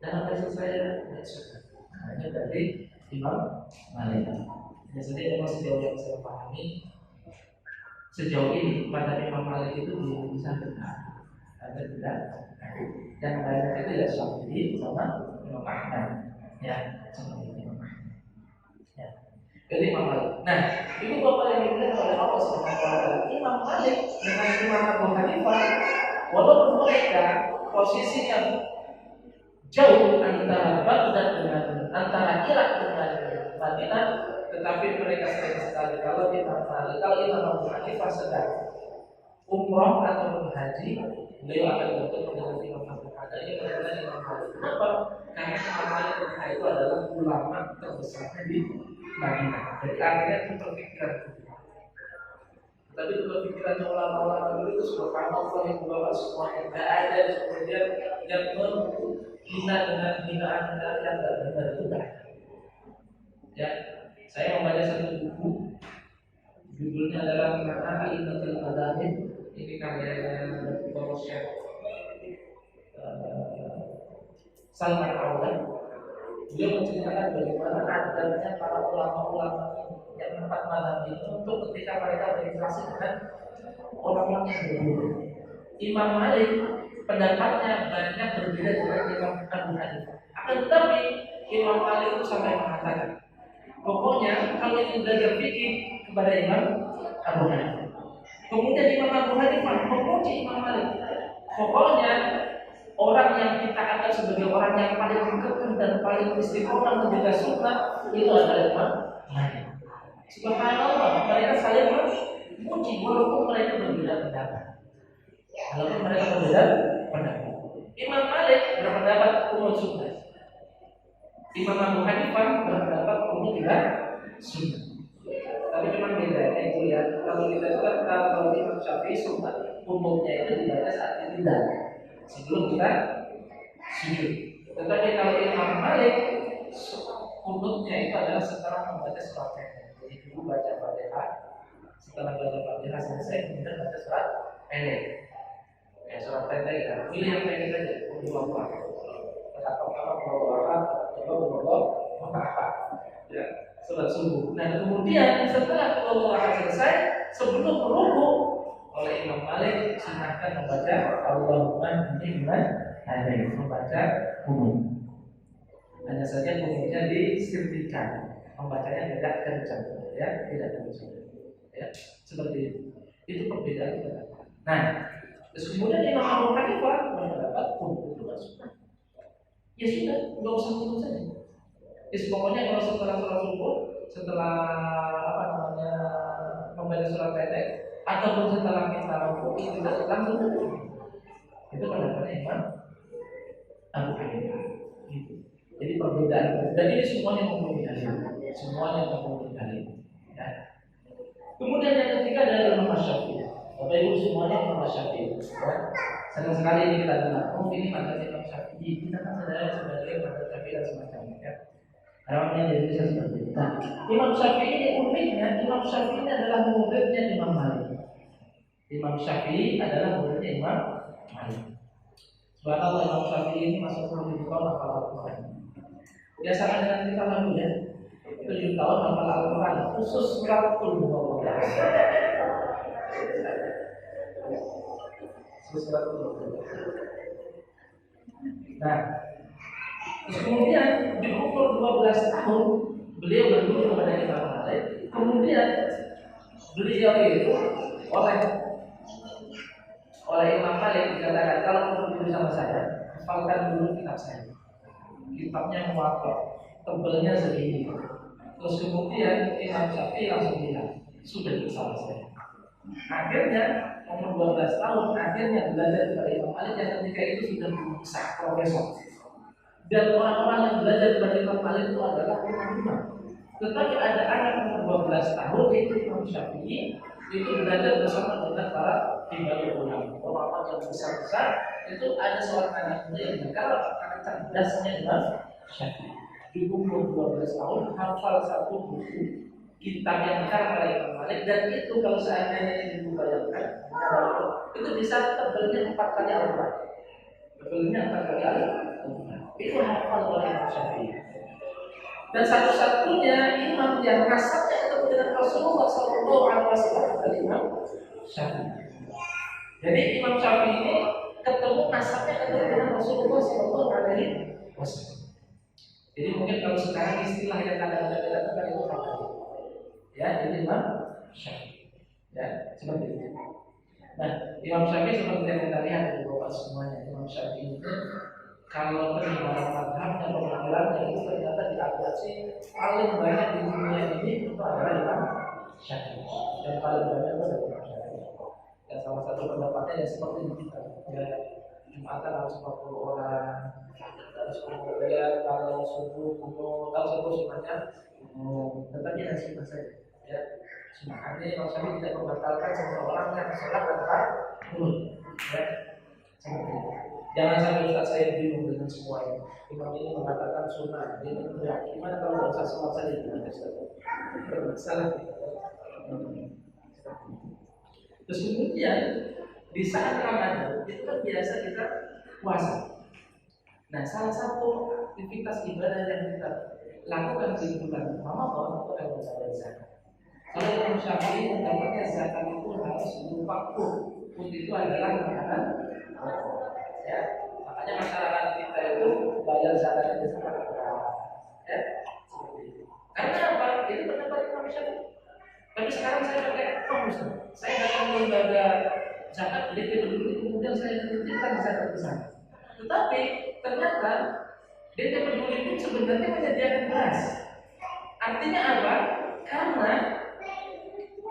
Speaker 2: Jangan kasih saya tidak sunnah. Nah, ini dari Imam Malik. Biasanya memang sejauh yang saya pahami, sejauh ini pada Imam Malik itu bisa benar, ada tidak. Yang lainnya itu ya Syafi'i sama Imam Ahmad, ya seperti Imam Ahmad. Ya, jadi Imam Malik. Nah, itu bapak yang diberikan oleh Allah Subhanahu Wa Taala. Imam Malik dengan Imam Abu Hanifah, walaupun mereka posisinya jauh antara Baghdad dengan antara Irak dengan Madinah, tetapi mereka sering sekali kalau Imam Abu Hanifah sedang umroh atau haji, beliau akan bertemu dengan Imam Abu Hanifah. Ini adalah Imam Malik. Kenapa? Karena Imam Malik itu adalah ulama terbesar di Madinah. Jadi akhirnya itu berpikiran. Tapi itu berpikiran ulama-ulama dulu itu subhanallah yang membawa semuanya tidak ada kemudian yang menghina dengan hinaan yang tidak benar itu tidak. Ya, saya membaca satu buku, judulnya adalah A'immatul Madzahib. Ini karyanya Dr. Syekh Salman Aulan. Beliau menceritakan bagaimana adanya para ulama-ulama yang empat mazhab ini untuk ketika mereka berinteraksi dengan orang-orang yang berbeda. Imam Malik pendapatnya banyak berbeda dengan Imam Abu Hanifah. Akan tetapi Imam Malik itu sampai mengatakan, pokoknya kalau ingin belajar fikih kepada Imam Abu Hanifah. Kemudian Imam Abu Hanifah memuji Imam Malik. Pokoknya orang yang kita anggap sebagai orang yang paling kekeh dan paling istiqomah menjaga sunnah itu adalah Imam Malik. Subhanallah, mereka saling memuji walaupun mereka berbeda pendapat. Walaupun mereka berbeda pendapat. Imam Malik berpendapat umum sunnah. Imam Abu Hanifah berpendapat umum tidak sunnah. Tapi cuma bedanya itu ya, kalau kita itu kan kalau Imam Syafi'i sunnah umumnya itu dibaca saat tidak sebelum kita sujud. Tetapi kalau Imam Malik umumnya itu adalah setelah membaca surat pendek. Jadi dulu baca Fatihah, setelah baca Fatihah selesai kemudian baca surat pendek. Ya surat pendek ya, pilih yang pendek aja. Berdoa apa? Ya, sholat subuh. Nah kemudian setelah Allah selesai, sebelum rukuk oleh Imam Malik sunahkan membaca Allahumma inni membaca umum. Hanya saja umumnya disirtikan. membacanya tidak kencang, ya, tidak kencang, ya, seperti itu. Itu perbedaan kita. Nah, terus kemudian Imam Abu Hanifah berpendapat itu nggak sunnah. Ya sudah, nggak usah minum saja. Pokoknya kalau setelah sholat subuh, setelah apa namanya membaca surat pendek, ataupun setelah kita rukuk itu tidak langsung minum. Itu pendapatnya Imam Abu Hanifah. Gitu. Jadi perbedaan. Dan ini semuanya memenuhi dalil. Semuanya memenuhi dalil. Ya. Kemudian yang ketiga adalah Imam Syafi'i. Bapak Ibu semuanya Imam Syafi'i. Ya. Senang sekali ini kita dengar. Oh ini mazhab Imam Syafi'i. Kita kan sadar sebagai mazhab Syafi'i dan semacamnya. Ya. Karena di Indonesia seperti itu. Nah, Imam Syafi'i ini uniknya. Imam Syafi'i ini adalah muridnya Imam Malik. Imam Syafi'i adalah muridnya Imam Malik. Subhanallah, Imam Syafi'i ini masuk 7 tahun hafal Al-Quran. Biasakan dengan kita lalu ya, 7 tahun hafal Al-Quran, khusus suratul Mu'awwadah. Nah, terus kemudian di umur 12 tahun beliau berguru kepada Imam Malik. Kemudian beliau itu oleh Imam Malik dikatakan kalau mau berguru sama saya, hafalkan dulu kitab saya. Kitabnya muwatta, tebelnya segini. Terus kemudian Imam Syafi'i langsung bilang, sudah selesai. Akhirnya umur 12 tahun, akhirnya belajar dari Imam Malik yang ketika itu sudah bisa profesor. Dan orang-orang yang belajar dari Imam Malik itu adalah imam-imam. Tetapi ada anak umur 12 tahun yaitu Imam Syafi'i itu belajar bersama dengan para imam ulama yang besar-besar. Itu ada seorang anak muda yang berkata karena cerdasnya Imam Syafi'i. Di umur 12 tahun hafal satu buku kitab yang dikarang oleh Imam Malik, dan itu kalau seandainya ini dibayangkan itu bisa tebelnya 4 kali Al-Quran. Tebelnya 4 kali Al-Quran. Itu hafal oleh Imam Syafi'i. Dan satu-satunya imam yang nasabnya ketemu dengan Rasulullah SAW adalah Imam Syafi'i. Jadi Imam Syafi'i ini nasabnya ketemu dengan Rasulullah SAW. Jadi mungkin kalau sekarang istilah yang kadang-kadang kita tekan itu apa? Ya, jadi Imam Syafi'i. Ya, seperti itu. Nah, Imam Syafi'i seperti yang kita lihat di bawah semuanya. Imam Syafi'i itu kalau penyebaran madhabnya, pemahamannya itu ternyata diapresiasi paling banyak di dunia ini itu adalah Imam Syafi'i. Dan paling banyak itu adalah Imam Syafi'i. Dan salah satu pendapatnya ya seperti ini kita. Ya, Jumatan harus 40 orang. Terus kemudian kalau subuh semuanya. Tetapi ada sunnah saja. Ya, sunnah. Artinya Imam Syafi'i tidak membatalkan seseorang yang sholat tanpa wudhu. Ya, seperti itu. Jangan sampai Ustaz saya bingung dengan semuanya. Imam ini mengatakan sunnah, dia tidak. Gimana kalau nggak usah sholat saja dengan Ustaz? Salah. Terus kemudian di saat Ramadan itu kan biasa kita puasa. Nah, salah satu aktivitas ibadah yang kita lakukan di bulan Ramadan itu adalah membayar zakat. Kalau Imam Syafi'i mendapatkan zakat itu harus berupa qut. Qut itu adalah makanan. Ya, makanya masyarakat kita itu bayar zakatnya biasanya pakai beras. Ya, seperti itu. Karena apa? Itu pendapat Imam Syafi'i. Tapi sekarang saya pakai uang, saya datang lembaga zakat DP Peduli, kemudian saya titipkan zakat ke sana. Tetapi ternyata DP Peduli pun sebenarnya menyediakan beras. Artinya apa? Karena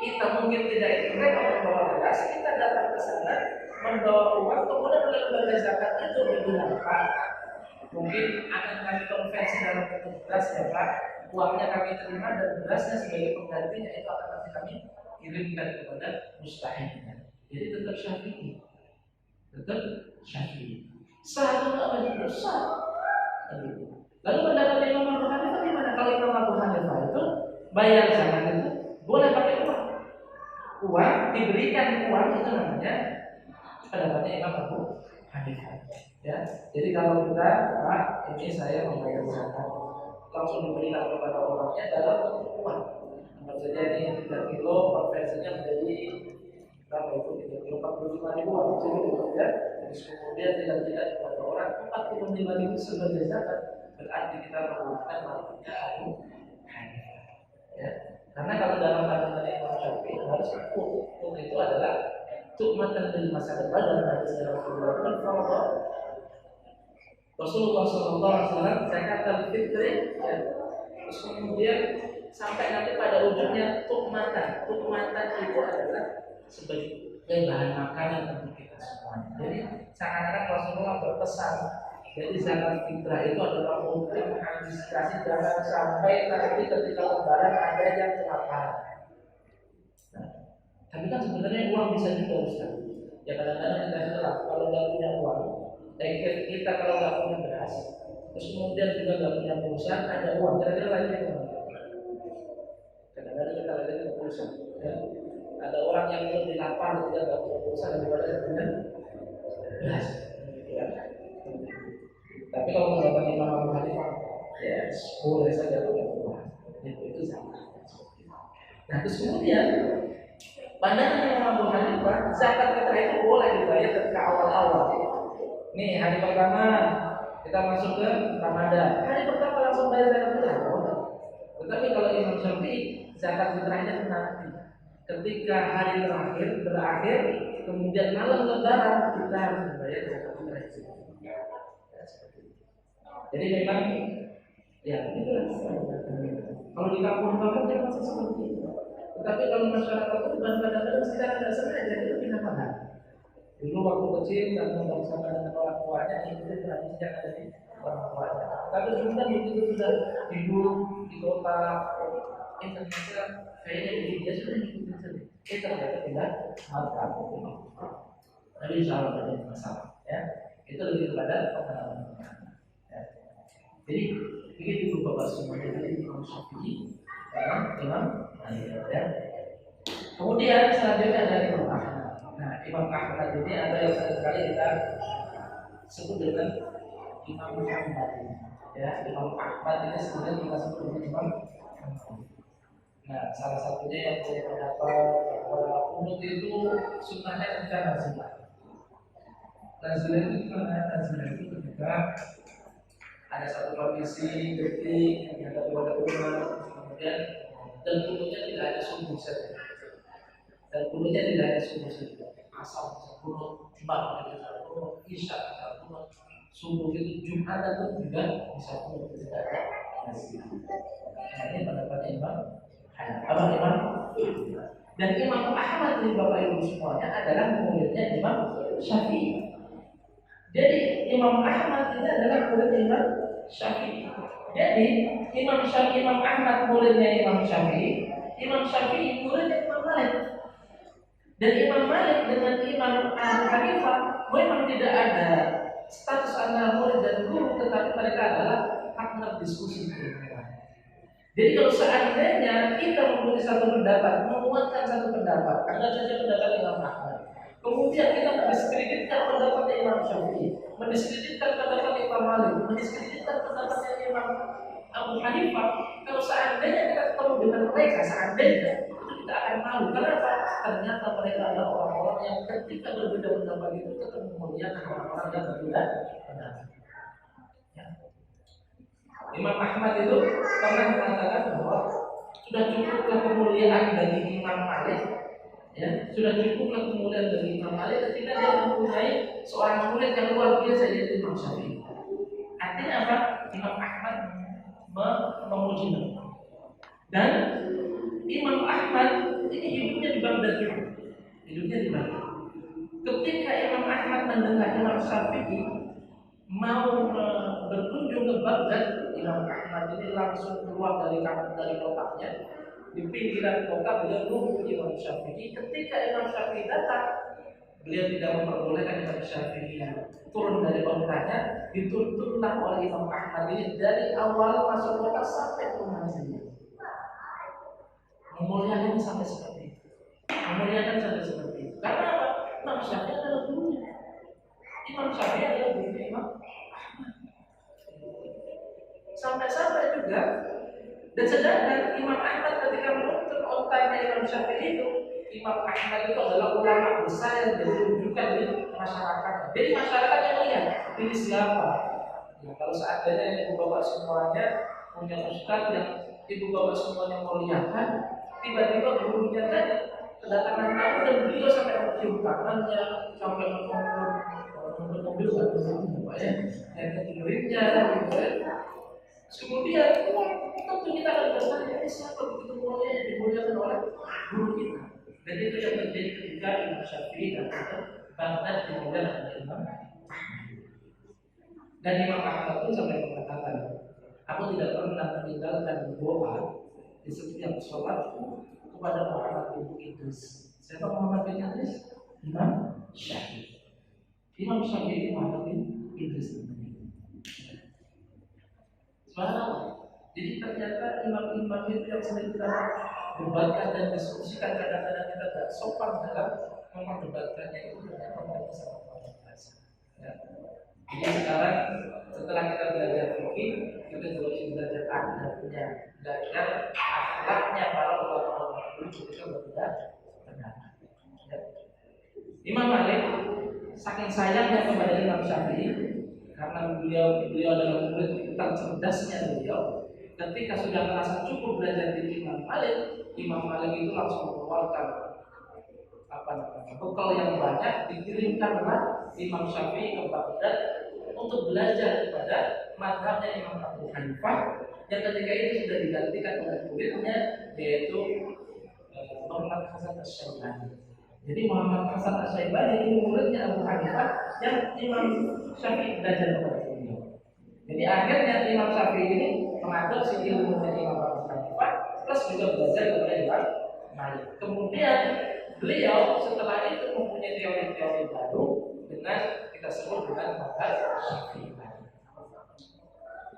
Speaker 2: kita mungkin tidak mereka membawa beras, kita datang ke sana membawa uang, kemudian oleh lembaga zakat itu berbilang, Pak, mungkin akan kami konversi dalam bentuk beras ya Pak, uangnya kami terima dan berasnya sebagai penggantinya itu akan nanti kami kirimkan kepada mustahilnya. Jadi tetap Syafi'i, tetap Syafi'i. Sah atau tidak wajib sah. Lalu pendapat Imam Abu Hanifah gimana? Kalau Imam Abu Hanifah itu bayar zakat itu boleh pakai uang. Uang diberikan uang itu namanya pendapatnya Imam Abu Hanifah. Ya, jadi kalau kita, Pak, ini saya membayar zakat, langsung diberikan kepada orangnya dalam bentuk uang. Maksudnya ini 3 kilo konversinya menjadi berapa itu? 3 kilo 45.000 jadi ya. Terus kemudian tidak kepada orang 45.000 sebagai zakat, berarti kita menggunakan maknanya Abu Hanifah. Ya. Karena kalau dalam pandangan Imam Syafi'i harus kut itu adalah tukmatan lil masa depan dan hadis Rasulullah kan kalau Rasulullah SAW zakat al-fitri ya. Terus kemudian sampai nanti pada ujungnya tukmatan itu adalah sebagai bahan makanan untuk kita semua. Jadi seakan-akan Rasulullah berpesan, jadi zakat fitrah itu adalah untuk mengantisipasi jangan sampai nanti ketika lebaran ada yang kelaparan. Nah, tapi kan sebenarnya uang bisa juga Ustaz. Ya kadang-kadang kita salah kalau nggak punya uang, kita kalau nggak punya beras, terus kemudian juga nggak punya pulsa, ada uang, kira-kira lagi uang. Kadang-kadang kita lagi punya pulsa. Ya. Ada orang yang lebih lapar ketika nggak punya pulsa daripada dengan beras. Ya. Tapi kalau mendapat Imam Abu Hanifah, ya boleh saja punya uang. Itu sama. Nah terus kemudian pandangan Imam Abu Hanifah, zakat fitrah itu boleh dibayar ketika awal-awal. Nih hari pertama kita masuk ke Ramadan, hari pertama langsung bayar zakat fitrah. Tetapi kalau Imam Syafi'i, zakat fitrahnya nanti. Ketika hari terakhir berakhir, kemudian malam lebaran kita harus membayar zakat fitrah itu. Jadi memang ya itulah. Kalau di kampung-kampung kan masih seperti itu. Tetapi kalau masyarakat itu kadang-kadang secara tidak sengaja itu pindah mahal. Dulu waktu kecil dan bersama dengan orang tuanya itu tradisi yang ada di orang tuanya. Tapi sebenarnya begitu sudah hidup di kota Indonesia, kayaknya dia sudah hidup sendiri. Ternyata tidak mantap. Tapi insya Allah tidak masalah. Ya, itu lebih kepada pengalaman. Ya. Jadi begitu Bapak semuanya dari Imam Syafi'i, Imam ya. Kemudian selanjutnya ada Imam Ahmad. Nah, Imam Ahmad ini ada yang seringkali kita sebut dengan Imam Muhammad. Ya, Imam Ahmad ini sebenarnya kita sebut dengan Imam Muhammad. Nah, salah satunya yang punya pendapat bahwa kunut itu sunnahnya ketika nazilah. Nazilah itu karena nazilah itu ketika ada satu kondisi genting yang ada kepada umat, kemudian dan kunutnya tidak ada subuh saja. Dan kunutnya tidak ada subuh saja. Asal kunut Jumat bisa kunut, Isya bisa kunut, subuh itu Jumat itu juga bisa kunut, tidak ada nazilah. Nah, ini pendapat Imam Imam dan Imam Ahmad ini Bapak Ibu semuanya adalah muridnya Imam Syafi'i. Jadi Imam Ahmad ini adalah murid Imam Syafi'i. Jadi Imam Ahmad muridnya Imam Syafi'i, Imam Syafi'i muridnya Imam Malik. Dan Imam Malik dengan Imam Abu Hanifah memang tidak ada status antara murid dan guru, tetapi mereka adalah partner diskusi. Jadi kalau seandainya kita mempunyai satu pendapat, menguatkan satu pendapat, anggap saja pendapat Imam Ahmad, kemudian kita mendiskreditkan pendapat Imam Syafi'i, mendiskreditkan pendapat Imam Malik, mendiskreditkan pendapat Imam Abu Hanifah, kalau seandainya kita ketemu dengan mereka, seandainya kita akan malu. Kenapa? Ternyata mereka adalah orang-orang yang ketika berbeda pendapat itu tetap memuliakan orang-orang yang berbeda pendapat. Imam Ahmad itu pernah mengatakan bahwa sudah cukuplah kemuliaan bagi Imam Malik, ya, sudah cukuplah kemuliaan bagi Imam Malik ketika dia mempunyai seorang murid yang luar biasa yaitu Imam Syafi'i. Artinya apa? Imam Ahmad memuji mereka. Dan Imam Ahmad ini hidupnya di Baghdad juga. Hidupnya di Baghdad. Ketika Imam Ahmad mendengar Imam Syafi'i mau berkunjung ke Baghdad, Imam Ahmad ini langsung keluar dari kotaknya. Di pinggiran kota beliau nunggu Imam Syafi'i. Ketika Imam Syafi'i datang, beliau tidak memperbolehkan Imam Syafi'i turun dari kotaknya. Dituntunlah oleh Imam Ahmad ini dari awal masuk kota sampai ke rumah sendiri. Memuliakan sampai seperti itu. Memuliakan sampai seperti itu. Karena apa? Imam Syafi'i adalah gurunya. Imam Syafi'i adalah gurunya Imam Ahmad. Sampai-sampai juga, dan sedangkan Imam Ahmad ketika menuntut ontanya Imam Syafi'i itu, Imam Ahmad itu adalah ulama besar yang ditunjukkan di masyarakat. Jadi masyarakat yang lihat ini siapa? Ya, kalau seandainya ibu bapak semuanya punya ustaz yang ibu bapak semuanya mau lihat kan, tiba-tiba gurunya tadi kedatangan tamu dan beliau sampai mencium tangannya, sampai menunggu mobil satu pak ya, yang ketidurnya gitu ya. Kemudian tentu kita akan bertanya, siapa begitu mulia yang dimuliakan oleh guru kita? Dan itu yang terjadi ketika Imam Syafi'i dan Baghdad dimuliakan oleh Imam. Dan Imam Ahmad pun sampai mengatakan, aku tidak pernah meninggalkan doa di setiap sholatku kepada Muhammad bin Idris. Siapa Muhammad bin Idris? Imam Syafi'i. Imam Syafi'i Muhammad bin Idris. Subhanallah. Jadi ternyata imam-imam itu yang sering kita debatkan dan diskusikan, kadang-kadang kita tidak sopan dalam memperdebatkannya, itu ternyata mereka sangat luar biasa. Ya. Jadi sekarang setelah kita belajar fikih, kita juga belajar adabnya, belajar akhlaknya para ulama dulu ketika berbeda pendapat. Ya. Imam Malik saking sayangnya kepada Imam Syafi'i, karena beliau adalah murid tercerdasnya beliau. Ketika sudah merasa cukup belajar di Imam Malik itu langsung mengeluarkan bekal yang banyak, dikirimkanlah Imam Syafi'i ke Baghdad untuk belajar kepada mazhabnya Imam Abu Hanifah yang ketika itu sudah digantikan oleh muridnya, yaitu Muhammad Hasan Asy-Syaibani. Jadi Muhammad Hasan Asy-Syaibani ini muridnya Abu Hanifah yang Imam Syafi'i belajar kepada beliau. Jadi akhirnya Imam Syafi'i ini mengadopsi ilmu dari Imam Abu Hanifah plus juga belajar kepada Imam Malik. Kemudian beliau setelah itu mempunyai teori-teori baru dengan kita sebut dengan mazhab Syafi'i.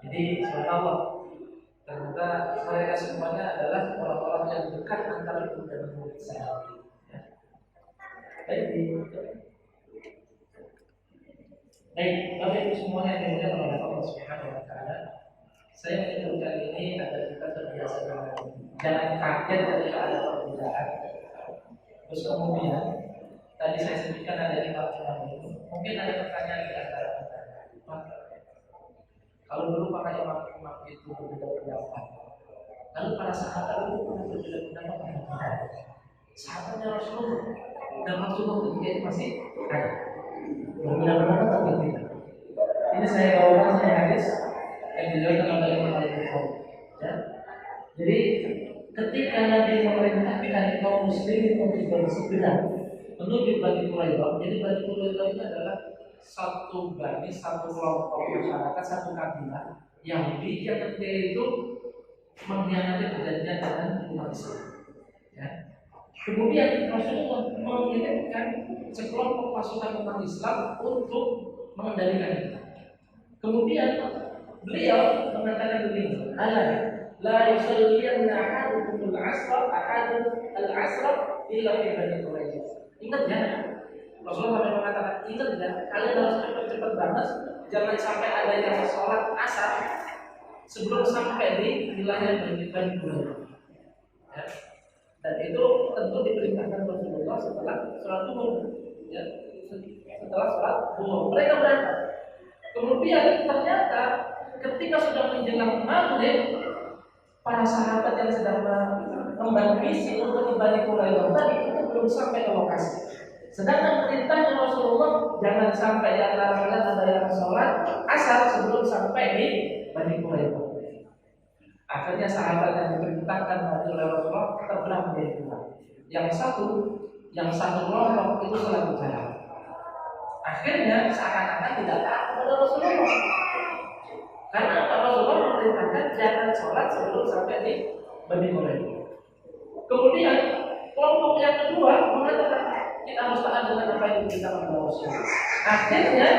Speaker 2: Jadi subhanallah, ternyata mereka semuanya adalah orang-orang yang dekat antara guru dan murid saya. Baik, Bapak Ibu semuanya yang dimuliakan oleh Allah Subhanahu wa taala. Saya menyebutkan ini agar kita terbiasa dengan jangan kaget ketika ada perbedaan. Terus kemudian tadi saya sebutkan ada imam-imam itu. Mungkin ada pertanyaan di antara kita. Kalau dulu para imam-imam itu berbeda pendapat, lalu para sahabat itu pernah berbeda pendapat dengan kita. Sahabatnya Rasulullah dan Rasulullah ketika itu masih ada. Berbeda pendapat atau tidak? Ini saya bawakan saya hadis yang diriwayatkan oleh Imam Al-Bukhari. Ya. Jadi ketika Nabi memerintahkan kaum muslimin untuk bersegera menuju Bani Quraidah, jadi Bani Quraidah itu adalah satu kelompok masyarakat, satu kabilah Yahudi yang ketika itu mengkhianati perjanjian dengan umat Islam. Ya. Kemudian Rasulullah mengirimkan sekelompok pasukan umat Islam untuk mengendalikan itu. Kemudian beliau mengatakan begini, la yusalliyanna ahadukum al-asra illa fi Bani Quraidah. Ingat ya, Rasulullah sampai mengatakan, ingat ya, kalian harus cepat-cepat banget, jangan sampai ada yang sholat asar sebelum sampai di wilayah Bani Quraidah. Ya. Dan itu tentu diperintahkan Rasulullah setelah sholat zuhur. Ya, setelah sholat zuhur mereka berangkat. Kemudian ternyata ketika sudah menjelang maghrib, para sahabat yang sedang membantu misi untuk Bani Quraidah tadi itu belum sampai ke lokasi. Sedangkan perintahnya Rasulullah jangan sampai di antara kalian ada yang sholat asar sebelum sampai di Bani Quraidah. Akhirnya sahabat yang diperintahkan oleh Rasulullah terbelah menjadi dua. Yang satu kelompok itu selalu jalan. Akhirnya seakan-akan tidak taat kepada Rasulullah. Karena Rasulullah memerintahkan jangan sholat sebelum sampai di Bani Quraidah. Kemudian kelompok yang kedua mengatakan kita harus taat dengan apa yang kita membawa Rasulullah. Akhirnya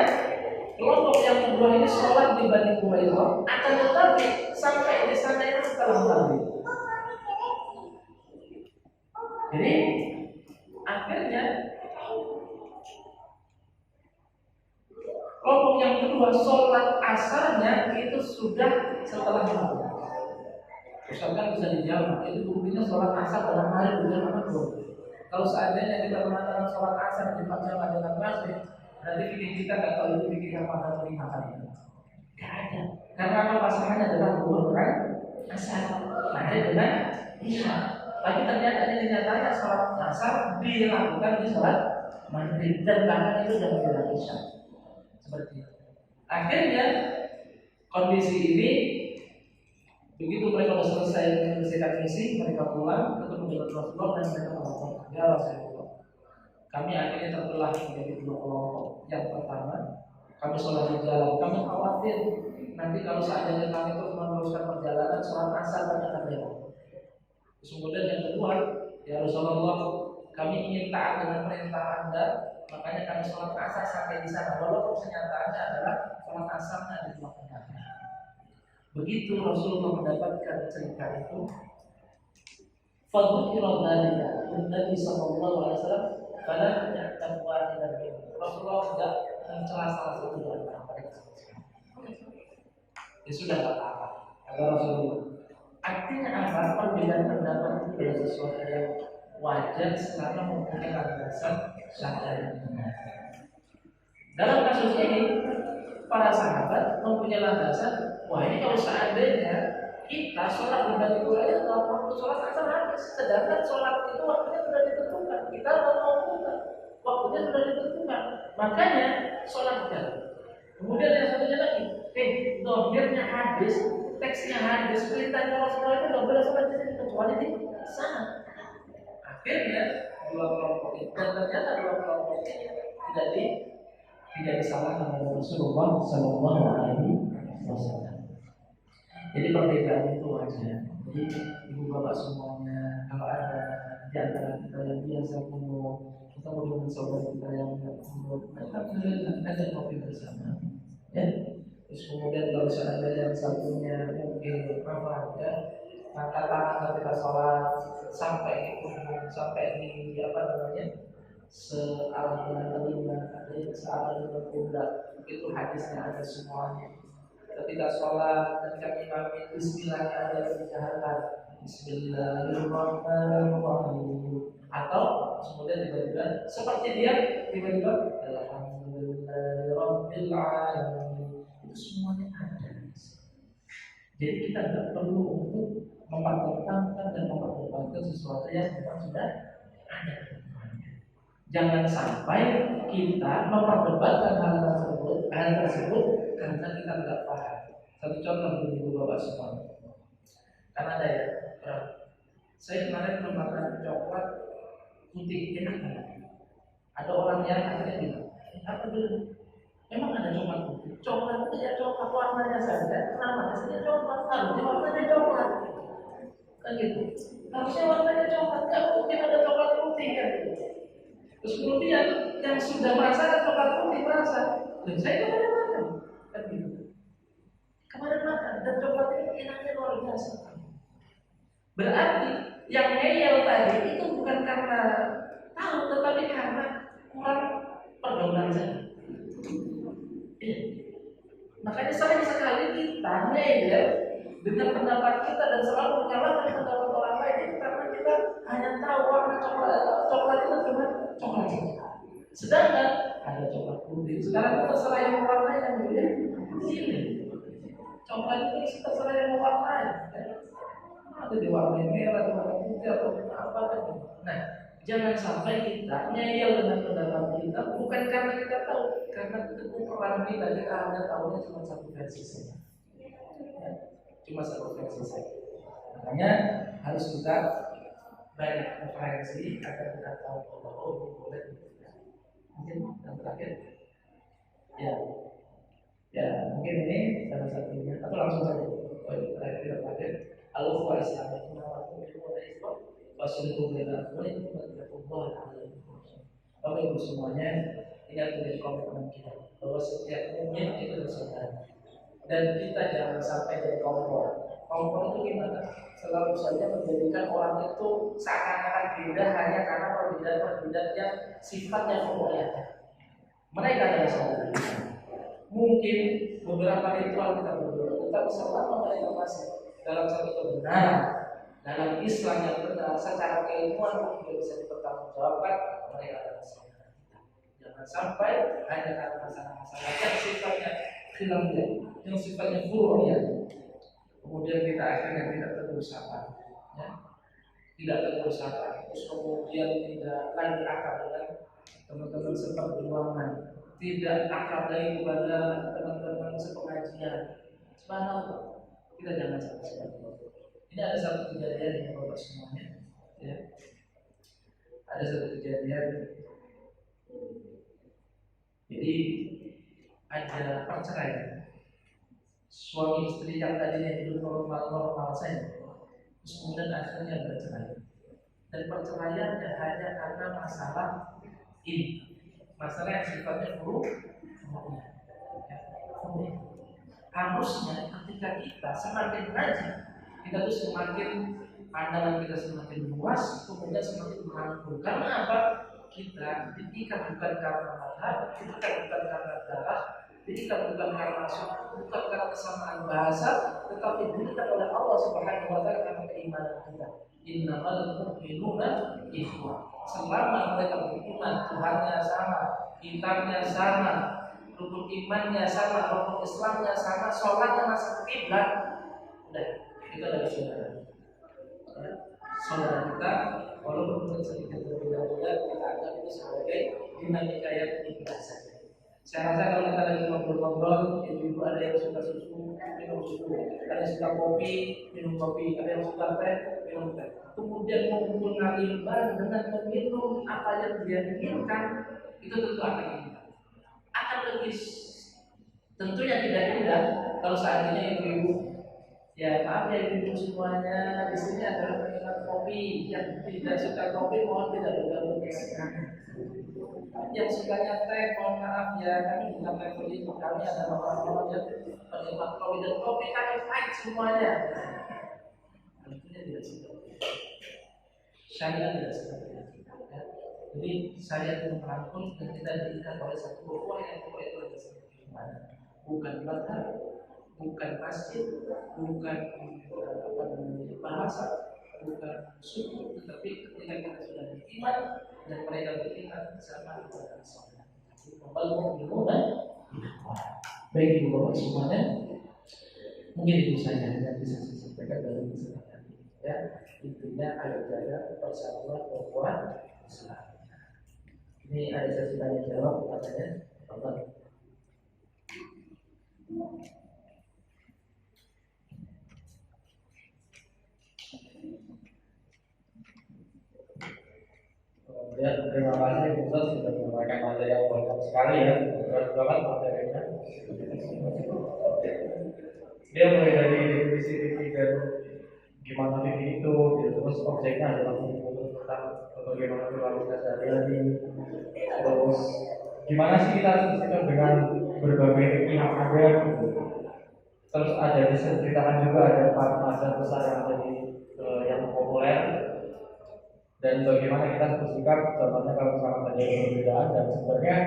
Speaker 2: kelompok yang kedua ini sholat di Bani Quraidah, akan tetapi sampai di sana itu setelah maghrib. Jadi akhirnya kelompok yang kedua sholat asarnya itu sudah setelah maghrib. Misalkan bisa dijawab, itu buktinya sholat asar pada hari bulan Ramadan. Kalau seandainya kita mengatakan sholat asar dipakai dengan maghrib, berarti fikih kita nggak tahu itu fikih yang pada terima kali. Nggak ada. Karena apa pasangannya adalah zuhur dan asar. naik dengan isya. Tapi ternyata ini nyatanya sholat asar dilakukan di sholat maghrib dan bahkan itu sudah menjelang isya. Seperti itu. Akhirnya kondisi ini begitu mereka sudah selesai menyelesaikan misi, mereka pulang ketemu dengan Rasulullah dan mereka melaporkan, ya Rasulullah, kami akhirnya terbelah menjadi dua kelompok. Yang pertama, kami sholat di jalan, kami khawatir nanti kalau seandainya kami terus meneruskan perjalanan sholat asar kami akan lewat. Kemudian yang kedua, ya Rasulullah, kami ingin taat dengan perintah Anda, makanya kami sholat asar sampai di sana. Walaupun kenyataannya adalah sholat asarnya di waktu tengah. Begitu Rasulullah mendapatkan cerita itu, fadzukira dzalika Nabi sallallahu alaihi wasallam pada taqwa dan Rasulullah tidak mencela salah satu dari mereka. Ya sudah tak apa. Kata Rasulullah. Artinya apa? Perbedaan pendapat itu adalah sesuatu yang wajar selama mempunyai landasan syar'i. Dalam kasus ini, para sahabat mempunyai landasan, wah ini kalau seandainya kita sholat berbagi aja dalam waktu sholat asar habis, sedangkan sholat itu waktunya sudah ditentukan, kita mau buka, waktunya sudah ditentukan, makanya sholat jalan. Kemudian yang satunya lagi, dohirnya habis, teksnya habis, perintahnya Rasulullah itu nggak boleh sholat di sini kecuali di sana. Akhirnya dua kelompok itu, dan ternyata dua kelompok ini tidak disalahkan oleh Rasulullah Sallallahu Alaihi Wasallam. Jadi perbedaan itu wajar. Jadi ibu bapak semuanya, kalau ada di antara kita yang biasa kumpul, kita mau dengan saudara kita yang tidak kumpul, kita ngopi bersama. Ya. Terus kemudian kalau ada yang satunya mungkin apa ya, angkat tangan ketika sholat sampai di punggung, sampai di apa namanya, searah dengan telinga, ada yang searah dengan pundak. Itu hadisnya ada semuanya. Ketika sholat dan kami Bismillahnya ada yang dijaharkan, Bismillahirrahmanirrahim, atau kemudian tiba-tiba seperti dia tiba-tiba Alhamdulillahirabbil alamin. Itu semuanya ada. Jadi kita tidak perlu untuk mempertentangkan dan memperdebatkan sesuatu yang memang sudah ada. Jangan sampai kita memperdebatkan hal tersebut karena kita tidak paham. Satu contoh begini Bapak semua. Karena ada ya, saya kemarin makan coklat putih enak banget. Ada orang yang akhirnya bilang, apa dulu? Memang ada coklat putih. Coklat itu ya coklat warnanya saja. Namanya saja coklat, harusnya warnanya coklat. Kan gitu. Harusnya warnanya coklat. Gak mungkin ada coklat putih kan gitu. Terus kemudian yang sudah merasakan coklat putih merasa, dan saya kemarin makan, kan gitu. Kemarin makan dan coklat itu enaknya luar biasa. Berarti yang ngeyel tadi itu bukan karena tahu, tetapi karena kurang pergaulan saja. Makanya sering sekali kita ngeyel dengan pendapat kita dan selalu menyalahkan pendapat orang lain itu karena kita hanya tahu warna coklat itu cuma coklat saja. Sedangkan ada coklat putih. Sekarang kita terserah yang mewarnai yang pilih. Coklat itu terserah yang mewarnai. Ada diwarnai merah, warna putih atau apa kan? Nah, jangan sampai kita ngeyel dengan pendapat kita bukan karena kita tahu, karena kekurangan kita hanya tahunya cuma satu versi saja. Cuma satu versi saja. Makanya harus kita banyak referensi agar kita tahu bahwa ini boleh. Mungkin yang terakhir, ya mungkin ini salah satunya atau langsung saja. Terakhir, al-ukhuwah Islam itu namanya Islam. Wassalamualaikum warahmatullahi wabarakatuh. Bapak Ibu semuanya, ini harus menjadi komitmen kita bahwa setiap mukmin itu bersaudara. Dan kita jangan sampai jadi kompor. Kompor itu gimana? Selalu saja menjadikan orang itu seakan-akan beda hanya karena perbedaan yang sifatnya kemuliaan. Mereka adalah saudara. Mungkin beberapa ritual kita berbeda, tetapi selama mereka masih dalam satu kebenaran, dalam Islam yang benar, secara keilmuan pun tidak bisa dipertanggungjawabkan, mereka adalah saudara kita. Jangan sampai hanya karena masalah-masalah yang sifatnya khilafiyah, yang sifatnya furu'iyah, kemudian kita akhirnya tidak tegur sapa, ya, tidak tegur sapa, terus kemudian tidak lagi akrab dengan teman-teman seperjuangan, tidak akrab lagi kepada teman-teman sepengajian. Subhanallah, kita jangan sampai seperti itu. Ini ada satu kejadian yang bapak semuanya, ya. Ada satu kejadian. Jadi ada perceraian. Suami istri yang tadinya hidup normal saja, terus kemudian akhirnya bercerai. Dan perceraiannya hanya karena masalah ini, masalah yang sifatnya buruk. Harusnya ketika kita semakin ngaji, kita tuh semakin pandangan kita semakin luas, kemudian semakin merangkul. Karena apa? Kita diikat bukan karena madhab, diikat bukan karena darah, diikat bukan karena suku, bukan karena kesamaan bahasa, tetapi diikat oleh Allah Subhanahu wa Ta'ala karena keimanan kita. Innamal mu'minuna ikhwah. Selama mereka beriman, Tuhannya sama, kitabnya sama, rukun imannya sama, rukun Islamnya sama, sholatnya masuk kiblat, udah itu adalah saudara. Saudara kita, walaupun sedikit berbeda-beda, kita anggap itu sebagai dinamika yang ikhlas saja. Saya rasa kalau kita lagi ngobrol-ngobrol, ibu-ibu ada yang suka susu, minum susu, ada yang suka kopi, minum kopi, ada yang suka teh, minum teh. Kemudian mengumpul ngalimban dengan meminum apa yang dia inginkan, itu tentu akan lebih tentunya tidak indah kalau seandainya ibu-ibu, ya maaf ya ibu semuanya, di sini adalah penikmat kopi. Yang tidak suka kopi mohon tidak bergabung dengan kami. Yang sukanya teh mohon maaf ya, kami bukan level itu, kami adalah orang-orang yang penikmat kopi, dan kopi kami pahit semuanya. Tentunya tidak seperti itu. Syariat tidak seperti itu. Ya. Jadi syariat itu merangkul dan kita diikat oleh satu ukhuwah yang ukhuwah itu adalah seperti mana? Bukan madhab, bukan masjid, bukan bahasa, bukan suku, tetapi ketika kita sudah beriman dan mereka beriman bersama kepada Allah. Kalau beriman, baik ibu bapak semuanya, mungkin itu saja yang bisa saya sampaikan dalam kesempatan ini. Ya, intinya ayo jaga persatuan ukhuwah Islam. Ini ada sesi tanya jawab katanya, Allah.
Speaker 1: Ya, terima kasih Ustaz sudah memberikan materi yang banyak sekali ya. Berat banget materinya. Dia mulai dari definisi fikih dan gimana fikih itu, terus objeknya adalah tentang bagaimana perilaku sehari-hari. Terus gimana sih kita sesuai dengan berbagai fikih yang ada. Terus ada diceritakan juga ada 4 mazhab besar yang ada di yang populer. Dan bagaimana kita bersikap, contohnya kalau misalkan ada perbedaan dan sebenarnya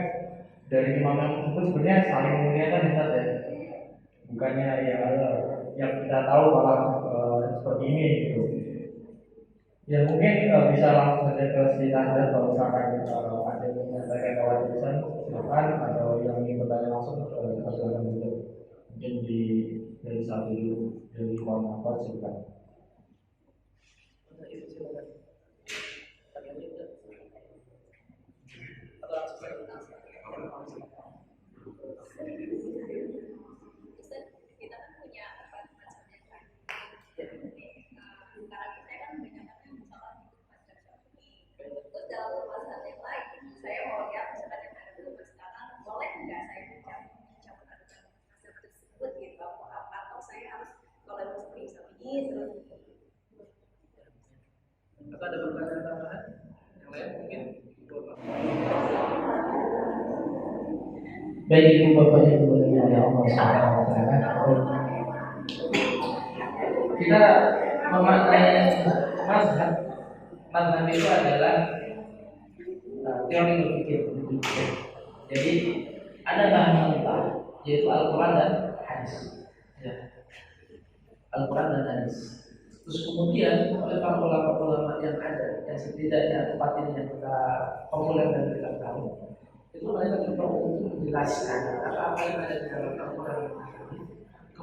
Speaker 1: dari imam yang tersebut sebenarnya saling mengingatkan ya, bukannya ya yang kita tahu malah seperti ini gitu. Ya mungkin bisa langsung saja ke si Tanda kalau misalkan ada yang menyampaikan kewajiban silakan, atau yang ingin bertanya langsung silakan dulu. Mungkin dari satu dulu dari Muhammad apa silakan.
Speaker 2: Apa ada pertanyaan tambahan yang lain mungkin?
Speaker 1: Baik ibu bapak yang dimuliakan oleh Allah Subhanahu wa Ta'ala.
Speaker 2: Kita memaknai mazhab itu adalah teori berpikir. Jadi ada bahan mentah yaitu Al-Quran dan hadis. Ya. Al-Quran dan hadis. Terus kemudian oleh para ulama-ulama yang ada, yang setidaknya 4 ini yang kita populer dan kita tahu, itu mereka coba untuk menjelaskan apa yang ada di dalam Al-Quran dan hadis.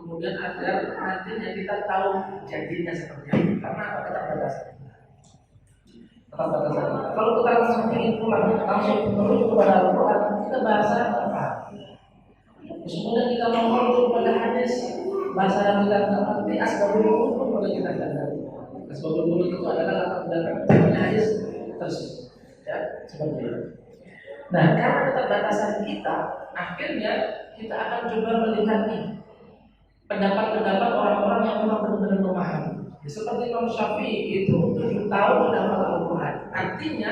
Speaker 2: kemudian agar nantinya kita tahu janjinya seperti apa. Karena apa? Keterbatasan. Kalau kita langsung ingin pulang, langsung menuju kepada Al-Quran, kita bahasa apa? Kemudian kita menuju kepada hadis, bahasa yang kita ngerti, asbabul wurud pun boleh kita ngerti. Asbabul wurud itu adalah latar belakang hadis tersebut. Ya, seperti itu. Nah, karena keterbatasan kita, akhirnya kita akan coba melihat nih pendapat-pendapat orang-orang yang memang benar-benar memahami. Seperti Imam Syafi'i itu 7 tahun menghafal Al-Quran. Artinya,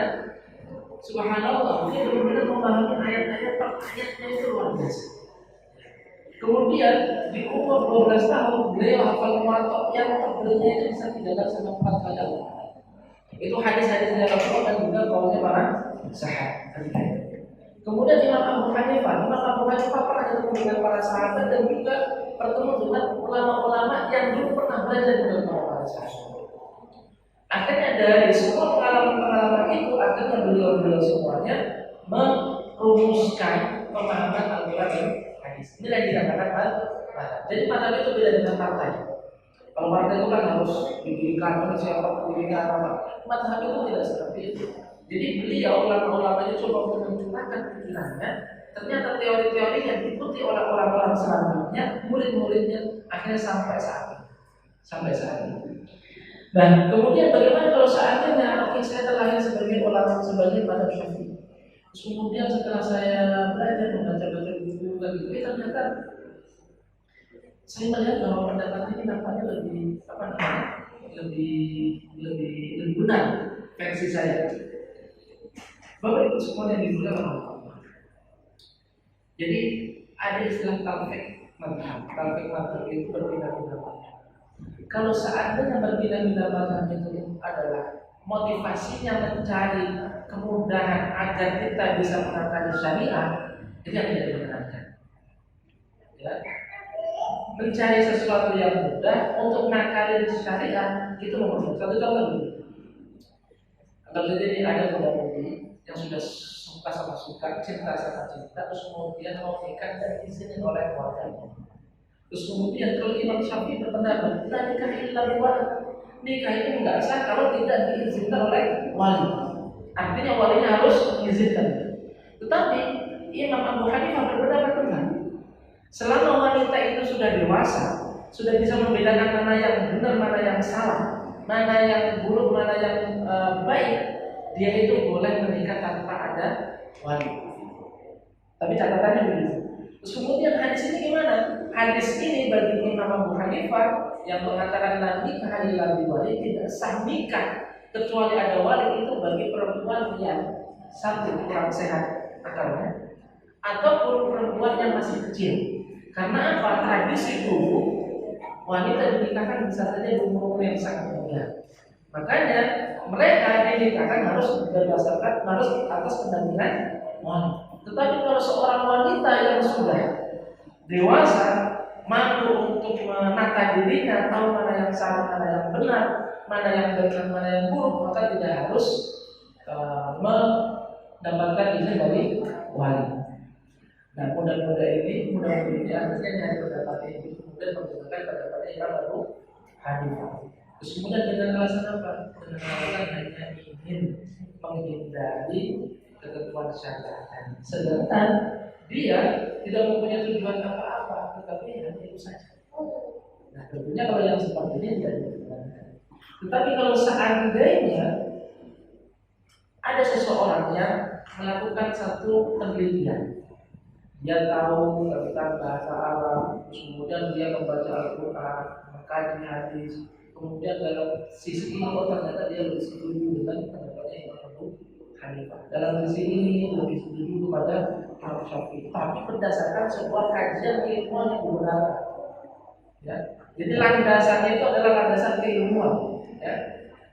Speaker 2: subhanallah, dia benar-benar memahami ayat-ayat per ayatnya itu luar biasa. Kemudian di umur 12 tahun beliau hafal Muwatta yang tebelnya itu bisa 3 sampai 4 kali Al-Quran. Itu hadis-hadisnya Rasulullah dan juga kaulnya para sahabat. Kemudian Imam Abu Hanifah pernah ketemu dengan para sahabat dan juga bertemu dengan ulama-ulama yang dulu pernah belajar dengan para sahabat. Akhirnya dari semua pengalaman-pengalaman itu, akhirnya beliau semuanya merumuskan pemahaman Al-Quran dan hadis. Ini yang dikatakan mazhab. Jadi mazhab itu beda dengan partai. Kalau partai itu kan harus didirikan oleh siapa, didirikan apa. Mazhab itu tidak seperti itu. Jadi beliau ulama-ulama itu coba untuk mencurahkan pikirannya. Ternyata teori-teori yang diikuti oleh orang-orang selanjutnya, murid-muridnya, akhirnya sampai saat ini. Dan kemudian bagaimana kalau seandainya saya terlahir sebagai ulama, sebagai mazhab Syafi'i. Kemudian setelah saya belajar membaca buku lagi, ternyata saya melihat bahwa pendapat ini nampaknya lebih benar versi saya. Bapak Ibu semuanya dimuliakan oleh Allah. Jadi ada istilah talfik mazhab. Talfik mazhab itu berpindah-pindah mazhab. Kalau seandainya berpindah-pindah mazhab itu adalah motivasinya mencari kemudahan agar kita bisa mengakali syariah, itu yang tidak dibenarkan. Ya. Mencari sesuatu yang mudah untuk mengakali syariah itu nomor satu. Contoh dulu. Kalau jadi ada muda-mudi yang sudah suka sama suka, cinta sama cinta, terus kemudian mau nikah dan diizinin oleh keluarganya. Terus kemudian kalau Imam Syafi'i berpendapat, la nikah illa biwali. Nikah itu enggak sah kalau tidak diizinkan oleh wali. Artinya walinya harus diizinkan. Tetapi Imam Abu Hanifah berpendapat benar. Selama wanita itu sudah dewasa, sudah bisa membedakan mana yang benar, mana yang salah, mana yang buruk, mana yang baik, dia itu boleh menikah tanpa ada wali. Tapi catatannya begitu. Terus kemudian hadis ini gimana? Hadis ini bagi Imam Abu Hanifah yang mengatakan la nikah illa biwali, tidak sah nikah kecuali ada wali, itu bagi perempuan yang satu kurang sehat akalnya ataupun perempuan yang masih kecil. Karena apa? Tradisi dulu wanita dinikahkan bisa saja di umur yang sangat muda. Makanya mereka dinikahkan harus berdasarkan atas pendampingan wali. Tetapi kalau seorang wanita yang sudah dewasa, mampu untuk menata dirinya, tahu mana yang salah, mana yang benar, mana yang baik, mana yang buruk, maka tidak harus mendapatkan izin dari wali. Nah, muda-muda ini akhirnya nyari pendapat ini, kemudian menggunakan pendapat Imam Abu Hanifah. Terus kemudian dengan alasan apa? Dengan alasan hanya ingin menghindari ketentuan syariat. Sedangkan dia tidak mempunyai tujuan apa-apa, tetapi hanya itu saja. Nah, tentunya kalau yang seperti ini tidak dibenarkan. Tetapi kalau seandainya ada seseorang yang melakukan satu penelitian, dia tahu tentang bahasa Arab, kemudian dia membaca Al-Quran, mengkaji hadis, kemudian dalam sisi ini ternyata dia lebih setuju dengan pendapatnya Imam Abu Hanifah. Dalam sisi ini lebih setuju kepada Imam Syafi'i, tapi berdasarkan sebuah kajian keilmuan yang benar. Ya. Jadi landasannya itu adalah landasan keilmuan. Ya.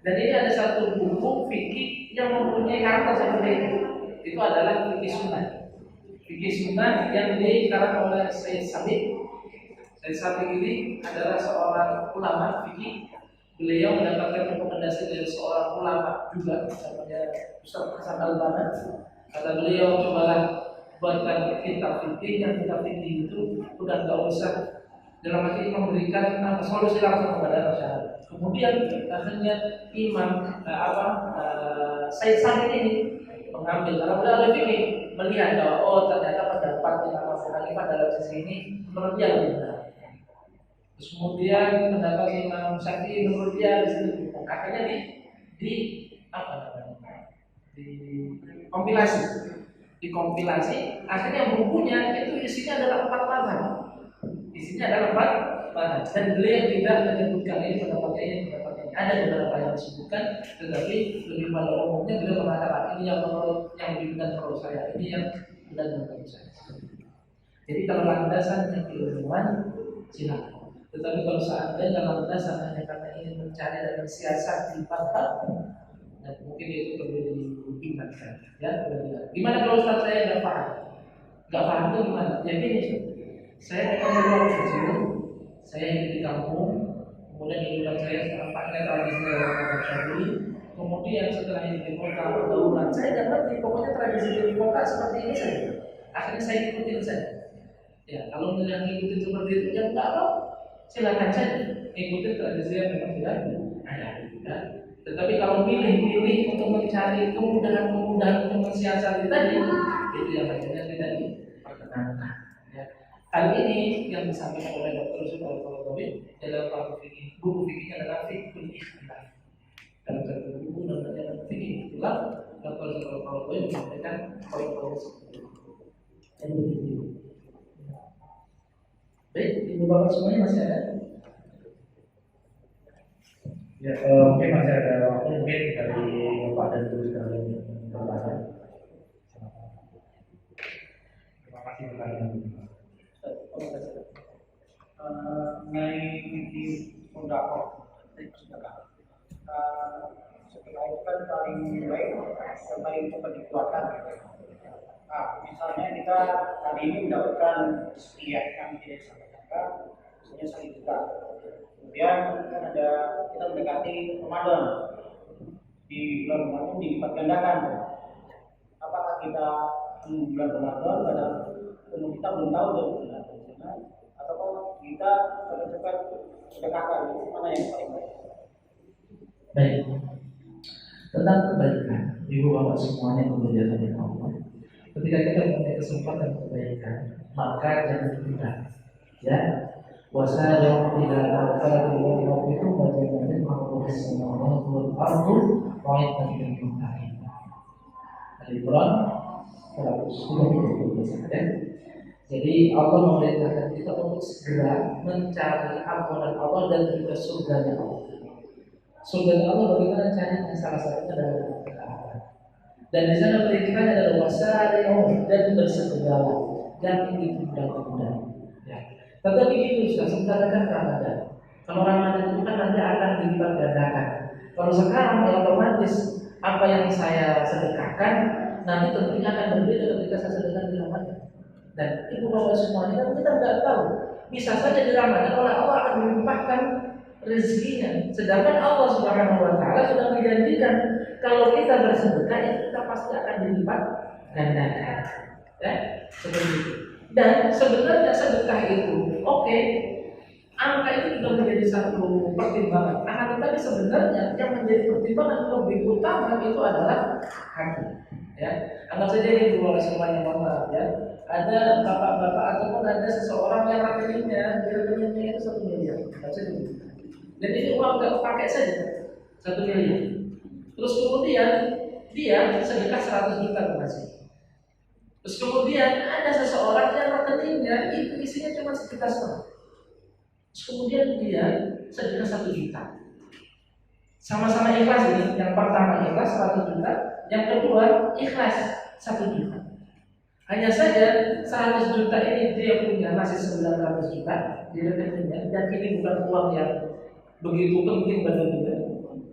Speaker 2: Dan ini ada satu buku fikih yang mempunyai karakter seperti itu. Itu adalah fikih sunnah. Fikih sunnah yang dikarang oleh Sayyid Sabiq. Sayyid Sabiq ini adalah seorang ulama fikih. Beliau mendapatkan rekomendasi dari seorang ulama juga, namanya Ustaz Hasan Al-Banna. Kata beliau, cobalah buatkan kitab fikih, yang kitab fikih itu udah nggak usah dalam arti memberikan solusi langsung kepada masyarakat. Kemudian akhirnya Imam Said Sabiq ini mengambil karena beliau ahli fikih, melihat bahwa oh ternyata pendapat Imam Abu Hanifah dalam sisi ini menurut dia lebih benar. Terus kemudian pendapat Imam Syafi'i menurut dia di situ benar. Akhirnya di apa namanya? Dikompilasi, akhirnya bukunya itu isinya adalah 4 mazhab. Isinya adalah 4 mazhab. Dan beliau tidak menyebutkan ini pendapatnya ini. Ada beberapa yang disebutkan, tetapi lebih pada umumnya beliau mengatakan ini yang lebih benar menurut saya, ini yang benar menurut saya. Jadi kalau landasan keilmuan silakan. Tetapi kalau seandainya landasan hanya karena ingin mencari dan mensiasat di bab, dan mungkin itu perlu diingatkan, ya. Gimana kalau Ustaz saya nggak paham? Nggak paham itu gimana? Ya gini, saya akan keluar dari sini, saya hidup di kampung, kemudian kehidupan saya sekarang pakai tradisi orang Syafi'i, kemudian setelah hidup di kota pergaulan, saya dapat di pokoknya tradisi di kota seperti ini saja. Akhirnya saya ikutin saja. Ya, kalau yang ngikutin seperti itu, ya nggak apa, silakan saja ikutin tradisi yang memang sudah ada. Ya. Tetapi kalau milih-milih untuk mencari kemudahan-kemudahan untuk mensiasati tadi, itu yang akhirnya tidak diperkenankan. Ya. Hal ini yang disampaikan oleh Dr. Yusuf Al-Qaradawi dalam buku fikihnya adalah Fiqhul Ikhtilaf. Dalam satu buku namanya Fiqhul Ikhtilaf, Dr. Yusuf Al-Qaradawi menyampaikan poin-poin seperti itu. Baik, ibu bapak semuanya masih ada?
Speaker 1: Ya, mungkin masih ada waktu, mungkin dari Bapak dan Ibu sekalian bertanya. Terima kasih pertanyaan.
Speaker 3: Mengenai fikih sodako, setelah itu kan paling baik dan paling cepat dikeluarkan. Nah, misalnya kita hari ini mendapatkan sekian yang tidak disampaikan, misalnya 1 juta. Kemudian kan ada kita mendekati Ramadan, di bulan Ramadan dilipat gandakan. Apakah kita bulan Ramadan pada kita belum tahu dari bulan, ataukah kita cepat-cepat sedekahkan, mana yang paling baik?
Speaker 1: Baik, tentang kebaikan, ibu bapak semuanya kemuliaan oleh Allah. Ketika kita punya kesempatan kebaikan, maka jangan ditunda. Ya, wasari'u ila maghfiratin min rabbikum wa jannatin 'arduha as-samawati wal ardu u'iddat lil muttaqin. Al-Imran 120. Jadi Allah memerintahkan kita untuk segera mencari ampunan Allah dan juga surganya Allah. Surganya Allah bagaimana caranya? Salah satunya adalah berdoa. Dan di sana perintahnya adalah wasari'u, dan bersegera, jangan ditunda-tunda. Ya. Tetapi itu sudah sebentar kan Ramadan. Kalau Ramadan itu kan nanti akan dilipat gandakan. Kalau sekarang ya otomatis apa yang saya sedekahkan nanti tentunya akan berbeda ketika saya sedekahkan di Ramadan. Dan ibu bapak semuanya kan kita nggak tahu. Bisa saja di Ramadan oleh Allah akan melimpahkan rezekinya. Sedangkan Allah Subhanahu Wa Taala sudah menjanjikan kalau kita bersedekah itu kita pasti akan dilipat gandakan. Ya, seperti itu. Dan sebenarnya sedekah itu, oke, angka itu juga menjadi satu pertimbangan. Tetapi sebenarnya yang menjadi pertimbangan lebih utama itu adalah hati. Ya, anggap saja ini dua semuanya mohon ya. Ada bapak-bapak ataupun ada seseorang yang rekeningnya itu 1 miliar. Dan ini uang nggak pakai saja 1 miliar. Terus kemudian dia sedekah 100 juta kasih. Terus kemudian ada seseorang yang rekeningnya itu isinya cuma 1,5 juta. Terus kemudian dia sedekah 1 juta. Sama-sama ikhlas ini. Yang pertama ikhlas 100 juta, yang kedua ikhlas 1 juta. Hanya saja 100 juta ini dia punya masih 900 juta di rekeningnya, dan ini bukan uang yang begitu penting bagi dia.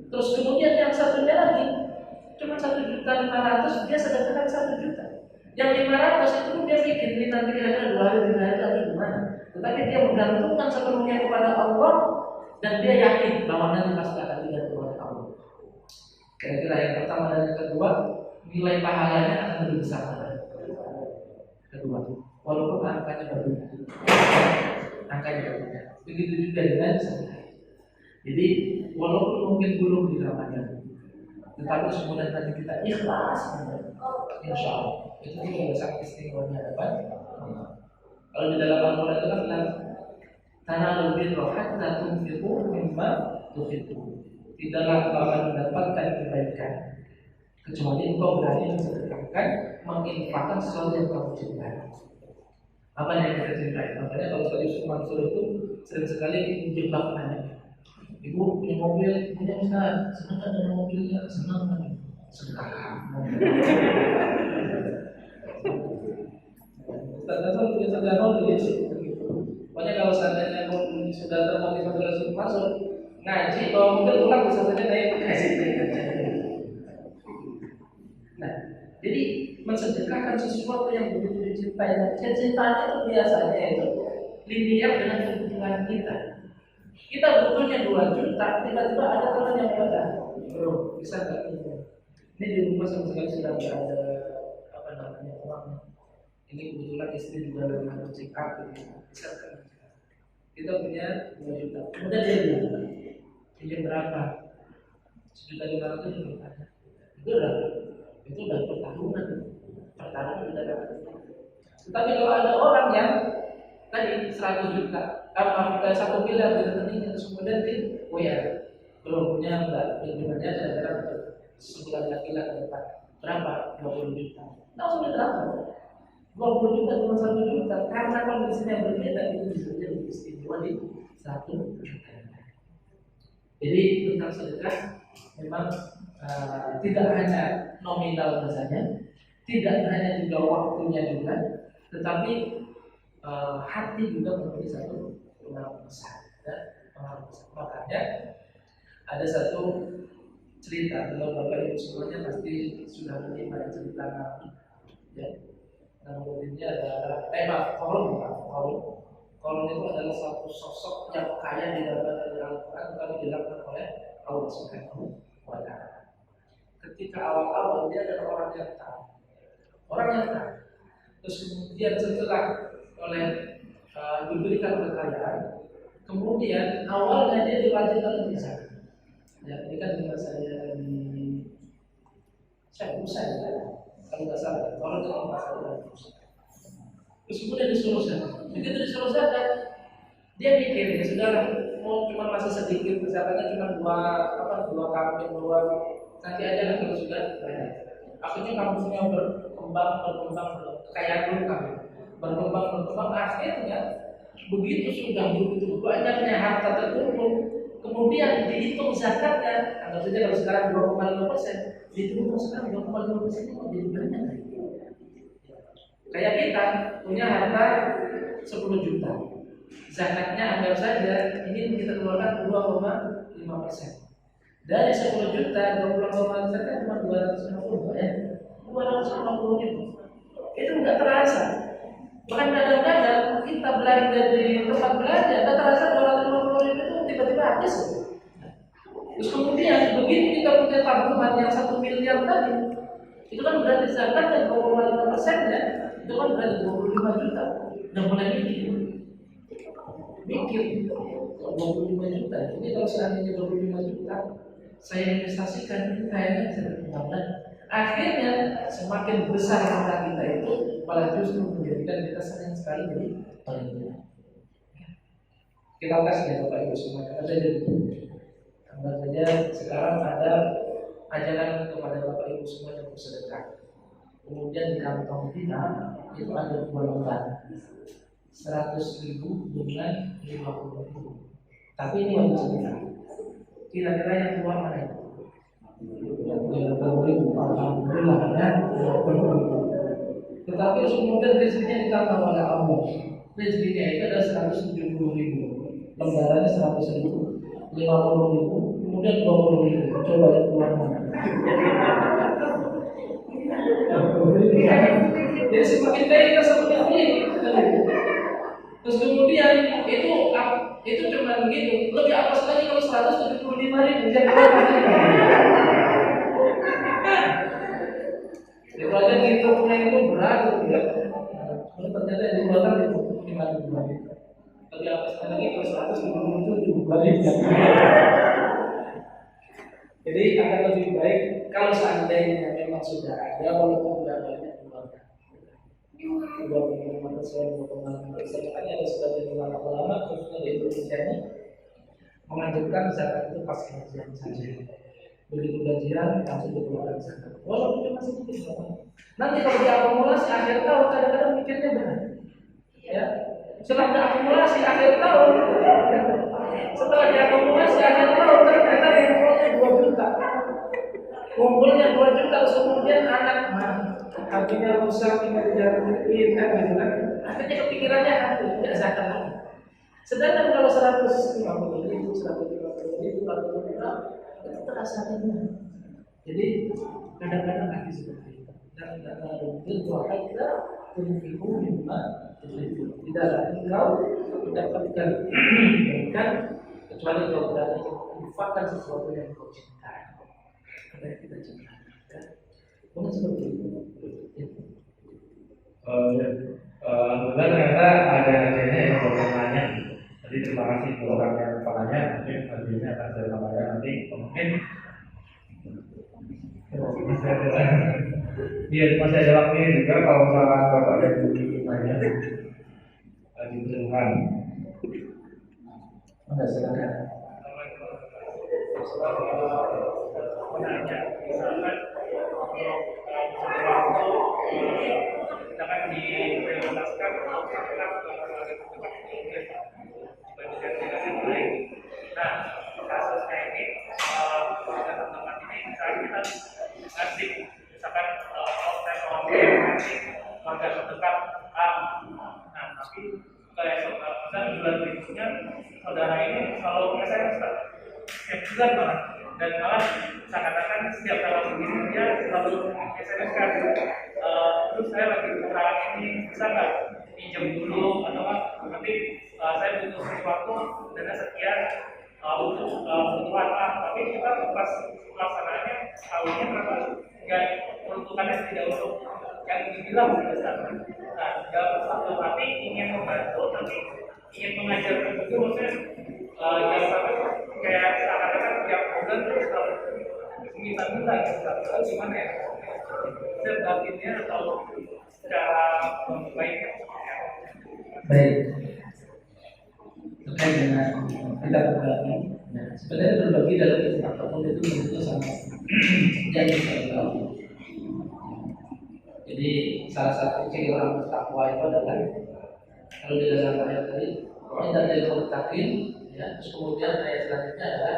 Speaker 1: Terus kemudian yang satunya lagi cuma 1.500.000 dia sedekahkan 1 juta. Yang 500 itu dia pikir ini nanti kira-kira 2 hari 3 hari lagi gimana. Tetapi dia menggantungkan sepenuhnya kepada Allah dan dia yakin bahwa nanti pasti akan diganti oleh Allah. Kira-kira yang pertama dan yang kedua nilai pahalanya akan lebih besar. Kedua.
Speaker 2: walaupun angkanya berbeda. Begitu juga dengan sedekah. Jadi walaupun mungkin belum di Ramadan, tetapi semoga tadi kita ikhlas, insya Allah itu juga sangat istimewa di hadapan Allah. Kalau di dalam Al-Quran itu kan bilang, tanalul birra hatta tunfiqu mimma tuhibbu. Tidaklah kau akan mendapatkan kebaikan kecuali engkau berani mensedekahkan, menginfakkan sesuatu yang kamu cintai. Apa yang kita cintai? Makanya kalau Ustaz Yusuf Mansur itu sering sekali menjebak anaknya. Ibu punya mobil, punya Ustaz, sedekah dengan mobilnya, senang kan? Sedekah. Ustaz Yusuf punya sedekah begitu. Pokoknya kalau seandainya sudah termotivasi oleh Yusuf Mansur, ngaji, bawa mobil pulang bisa saja naik ngaji. Nah, jadi mensedekahkan sesuatu yang begitu dicintai, dan cintanya itu biasanya itu linear dengan kebutuhan kita. Kita butuhnya 2 juta, tiba-tiba ada teman yang bilang, bro, bisa nggak ini di rumah sama sekali sudah nggak ada apa namanya uangnya. Ini kebetulan istri juga lagi mau check up, bisa nggak? Kita punya 2 juta, kemudian dia bilang, pinjam berapa? 1.500.000 juta. Itu udah pertarungan udah dapat. Tetapi kalau ada orang yang tadi 100 juta, 1 miliar di rekeningnya, terus kemudian belum punya pinjamannya kira-kira sebulan lagi lah ke depan berapa? 20 juta. Langsung diterapkan 20 juta cuma 1 juta, karena kondisinya berbeda itu bisa jadi istimewa di 1 juta. Jadi tentang sedekah memang tidak hanya nominal saja, tidak hanya juga waktunya juga, tetapi hati juga menjadi satu pengaruh besar. Makanya ada satu cerita, kalau Bapak Ibu semuanya pasti sudah mendengar cerita Nabi. Ya, Nabi ini adalah Korun itu adalah satu sosok yang kaya di dalam Al-Quran, tetapi dilakukan oleh Allah Subhanahu wa Ta'ala. Ketika awal-awal dia adalah orang yang taat. Terus kemudian setelah diberikan kekayaan, kemudian awalnya dia diwajibkan untuk zakat. Ya, ini kan dengan saya di Usai, kalau nggak salah, orang itu masalah. Terus kemudian disuruh zakat. Begitu disuruh zakat, dia mikir, ya sudah, mau cuma masih sedikit, zakatnya cuma dua kambing, nanti aja lah kalau sudah banyak. Akhirnya kampusnya berkembang, kayak dulu kami berkembang. Akhirnya begitu sudah begitu banyaknya harta terkumpul, kemudian dihitung zakatnya. Anggap saja kalau sekarang 2,5%, dihitung sekarang 2,5% itu jadi banyak. Kayak kita punya harta 10 juta, zakatnya anggap saja ini kita keluarkan 2,5%. Dari 10 juta, 20,5% kan cuma 250 ya, 250.000. Itu nggak terasa. Bahkan kadang-kadang kita belanja di tempat belanja, nggak terasa 250.000 itu tiba-tiba habis. Terus kemudian begitu kita punya tabungan yang 1 miliar tadi, itu kan berarti zakatnya 2,5%-nya, itu kan berarti 25 juta. Udah mulai mikir 25 juta. Ini kalau seandainya 25 juta saya investasikan, ini kayaknya bisa berkembang. Akhirnya semakin besar harta kita itu, malah justru menjadikan kita sering sekali jadi paling. Kita tes ya Bapak Ibu semuanya. Anggap saja sekarang ada ajaran kepada Bapak Ibu semuanya untuk sedekah. Kemudian di kantong kita itu ada 2 lembar, 100.000 dengan 50.000. Tapi ini wajib sedekah. Kira-kira yang keluar mana itu? 30.000. Alhamdulillah ya. Tetapi kemudian rezekinya ditambah oleh Allah. Rezekinya itu ada 170.000. Lembarannya 100.000, 50.000, kemudian 20.000. Coba yang keluar mana? Jadi semakin baik kita semakin baik. Terus kemudian itu cuma begitu. Lebih apa lagi kalau 175.000 yang itu aja ngitungnya itu berat ya. Ternyata di pribadi. Jadi akan lebih baik kalau seandainya memang sudah ada walaupun tidak banyak keluarga. Dua pengalaman sesuai dengan pengalaman makanya ada sebagian ulama khususnya di Indonesia ini menganjurkan zakat itu pas gajian saja. Begitu gajian langsung dikeluarkan zakat. Walaupun cuma sedikit. Nanti kalau diakumulasi akhir tahun kadang-kadang mikirnya benar. Ya. Setelah diakumulasi akhir tahun, setelah diakumulasi akhir tahun ternyata kumpulnya 2 juta. Kumpulnya 2 juta terus kemudian anak hatinya rusak, tinggal dijatuhin kan gitu kan. Akhirnya kepikirannya tidak zakat lagi. Sedangkan kalau 150.000, 150.000, 150.000 itu terasa benar. Jadi kadang-kadang hati seperti itu. Dan mungkin Tuhan kita tunjukkan memang tidak engkau mendapatkan kebaikan kecuali kau berani memanfaatkan sesuatu yang kau cintai. Karena kita cintai. Bukan seperti itu.
Speaker 1: Kemudian ternyata ada hasilnya yang bertanya. Jadi terima kasih untuk orang yang bertanya. Mungkin hasilnya akan saya sampaikan nanti. Mungkin iya, masih ada waktunya juga kalau misalkan Bapak dan Ibu tanya diperlukan.
Speaker 2: Enggak silakan.
Speaker 3: Menanya, misalkan kita kan diprioritaskan untuk zakat dibandingkan dengan yang lain. Nah, kasusnya ini pada tempat ini misalnya kita ngasih misalkan saya mau ngasih warga terdekat A. Nah, tapi kayak misalnya bulan berikutnya saudara ini selalu SMS setiap bulan malah, dan malah seakan-akan setiap tanggal begini dia selalu SMS kan. Terus saya lagi kurang ini bisa nggak pinjam dulu atau nanti saya butuh sesuatu dana sekian untuk kebutuhan A, tapi kita pas pelaksanaannya tahunya ternyata nggak peruntukannya tidak untuk yang dibilang besar. Nah, dalam satu hati ingin membantu tapi ingin mengajarkan itu maksudnya jangan sampai kayak seakan-akan tiap bulan terus minta-minta gitu. Lalu gimana ya? Saya batinnya atau secara baiknya seperti apa?
Speaker 2: Baik. Terkait dengan kita berbagi, sebenarnya berbagi dalam Islam apapun itu bentuknya sama. Yang kita tahu. Jadi salah satu ciri orang bertakwa itu adalah kalau di dalam ayat tadi kita dari muttaqin, ya, terus kemudian ayat selanjutnya adalah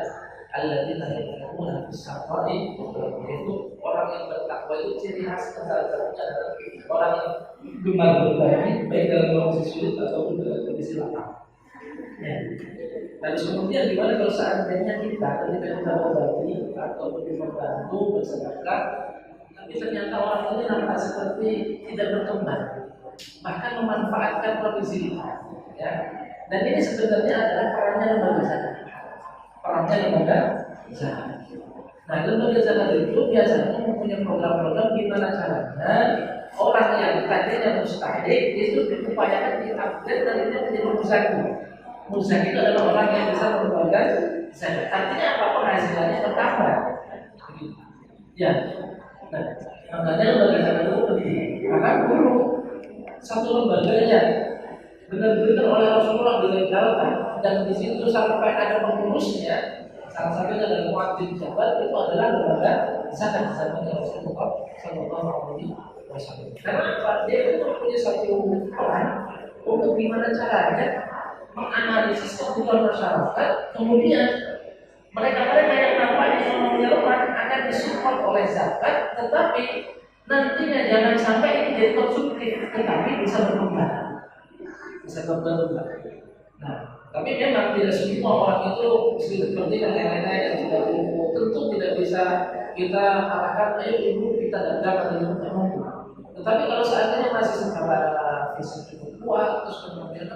Speaker 2: alladzina yaquluna bis-sarai, yaitu orang yang bertakwa itu ciri khas salah satunya adalah orang yang gemar berbagi baik dalam kondisi sulit ataupun dalam kondisi lapang. Ya. Dan kemudian gimana kalau seandainya kita ketika kita berbagi ataupun membantu bersedekah, tapi ternyata orang ini nampak seperti tidak berkembang, bahkan memanfaatkan kondisi kita, ya. Dan ini sebenarnya adalah perannya lembaga zakat. Perannya lembaga zakat. Nah, lembaga zakat itu biasanya mempunyai program-program gimana caranya orang yang tadinya mustahik itu diupayakan diupgrade dan itu menjadi muzaki. Muzaki itu adalah orang yang bisa membagikan zakat. Artinya apa? Penghasilannya bertambah. Ya. Nah, makanya lembaga zakat itu penting. Karena dulu satu lembaganya benar-benar oleh Rasulullah dilegalkan dan di situ sampai ada pengurusnya. Salah satunya adalah Muadzin Jabal, itu adalah lembaga zakat zamannya Rasulullah Sallallahu Alaihi Wasallam. Karena dia itu punya satu plan untuk gimana caranya menganalisis kebutuhan masyarakat, kemudian mereka-mereka yang nampaknya ekonominya lemah akan disupport oleh zakat, tetapi nantinya jangan sampai ini jadi konsumtif, tetapi bisa berkembang, bisa berkembang. Nah, tapi memang tidak semua orang itu seperti nenek-nenek yang sudah umur, tentu tidak bisa kita arahkan, ayo ibu kita dagang atau ibu tidak mampu. Tetapi kalau seandainya masih secara fisik cukup kuat, terus kemudian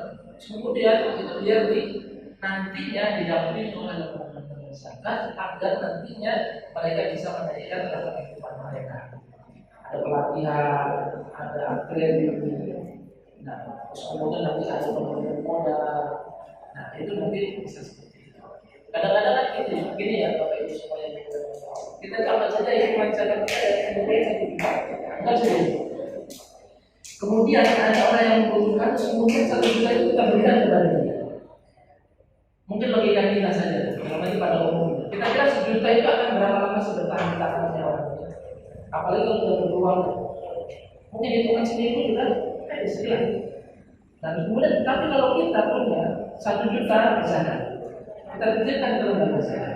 Speaker 2: itu dia nantinya didampingi oleh lembaga zakat agar nantinya mereka bisa menjadikan dalam kehidupan mereka. Ada pelatihan, ada upgrade, nah terus kemudian nanti ada pemberian modal. Nah itu nanti bisa seperti itu. Kadang-kadang kan gini ya Bapak Ibu semuanya. Kita coba saja hikmah zakat kita dari Indonesia enggak sih. Kemudian ada orang yang membutuhkan, mungkin 1 juta itu kita berikan kepada dia. Mungkin logika kita saja, karena itu pada umumnya. Kita kira 1 juta itu akan berapa lama bertahan di tangannya orang itu. Apalagi kalau sudah berkeluarga. Mungkin hitungan seminggu juga istilah. Dan kemudian, tapi kalau kita punya 1 juta di sana, kita titipkan ke lembaga zakat.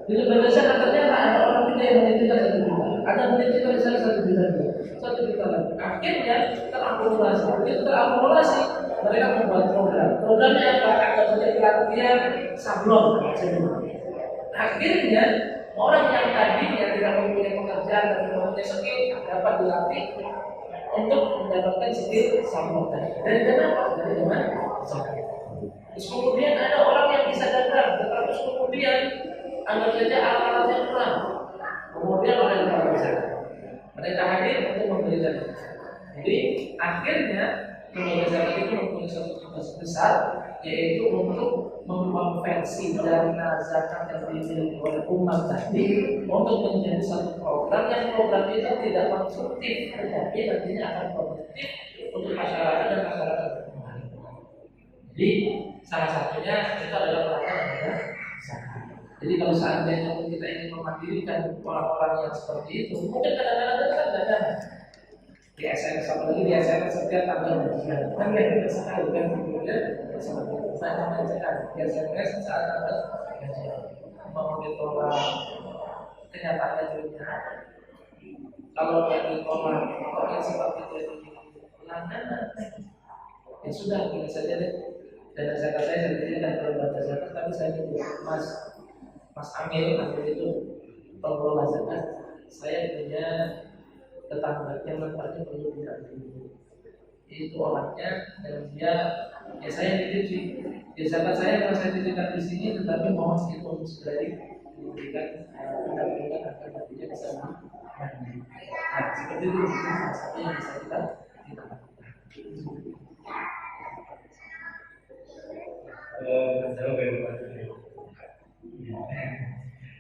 Speaker 2: Di lembaga zakat ternyata ada orang kita yang menitipkan 1 juta, ada menitipkan di sana 1 juta lagi, 1 juta lagi. Akhirnya terakumulasi. Begitu terakumulasi, mereka membuat program. Programnya apa? Ada punya pelatihan sablon. Akhirnya orang yang tadinya tidak mempunyai pekerjaan dan mempunyai skill dapat dilatih untuk mendapatkan skill sablon tadi. Dari mana? Dari mana? Terus kemudian ada orang yang bisa dagang, tetapi kemudian anggap saja alat-alatnya kurang. Kemudian orang yang bisa, mereka hadir untuk memberikan. Jadi akhirnya lembaga zakat itu mempunyai satu tugas besar, yaitu untuk mengonversi dana zakat yang dimiliki oleh umat tadi untuk menjadi satu program yang program itu tidak konsumtif, tetapi nantinya akan produktif untuk masyarakat dan masyarakat. Jadi salah satunya itu adalah pelatihan lembaga zakat. Jadi kalau seandainya kita ingin memandirikan orang-orang yang seperti itu, mungkin kadang-kadang kita kan dana di SMS, apalagi di SMS setiap tanggal bulan kan kita sekali kan kemudian saya namanya sekali di SMS saat tanggal mau ditolak kenyataannya juga kalau yang ditolak yang seperti itu langganan ya sudah kita saja deh. Dan zakat saya sendiri dan lembaga zakat, tapi saya juga Mas Amil itu pengelola zakat. Saya punya tetangga yang nampaknya perlu diambil. Itu orangnya dan dia ya saya titip sih. Ya zakat saya kalau saya titipkan di sini, tetapi mohon itu segera diberikan pendampingan agar nantinya bisa mandiri. Nah seperti itu salah satu yang bisa kita lakukan.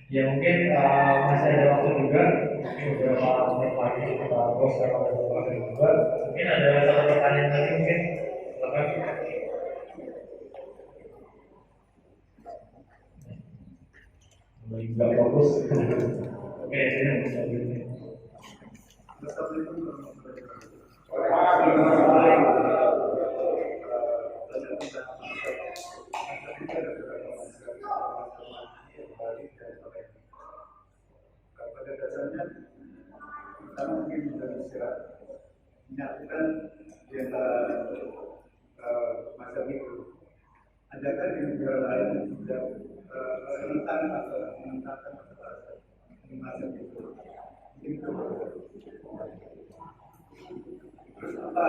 Speaker 4: Ya mungkin masih ada waktu juga beberapa menit lagi kita terus kalau ada waktu juga. Mungkin ada satu pertanyaan lagi mungkin silakan. Nggak fokus. Oke, ini bisa begini.
Speaker 5: Pada dasarnya kita mungkin bisa menyatukan di antara macam itu. Adakah di negara lain yang sudah rentan atau menentangkan masalah macam itu? Itu terus apa?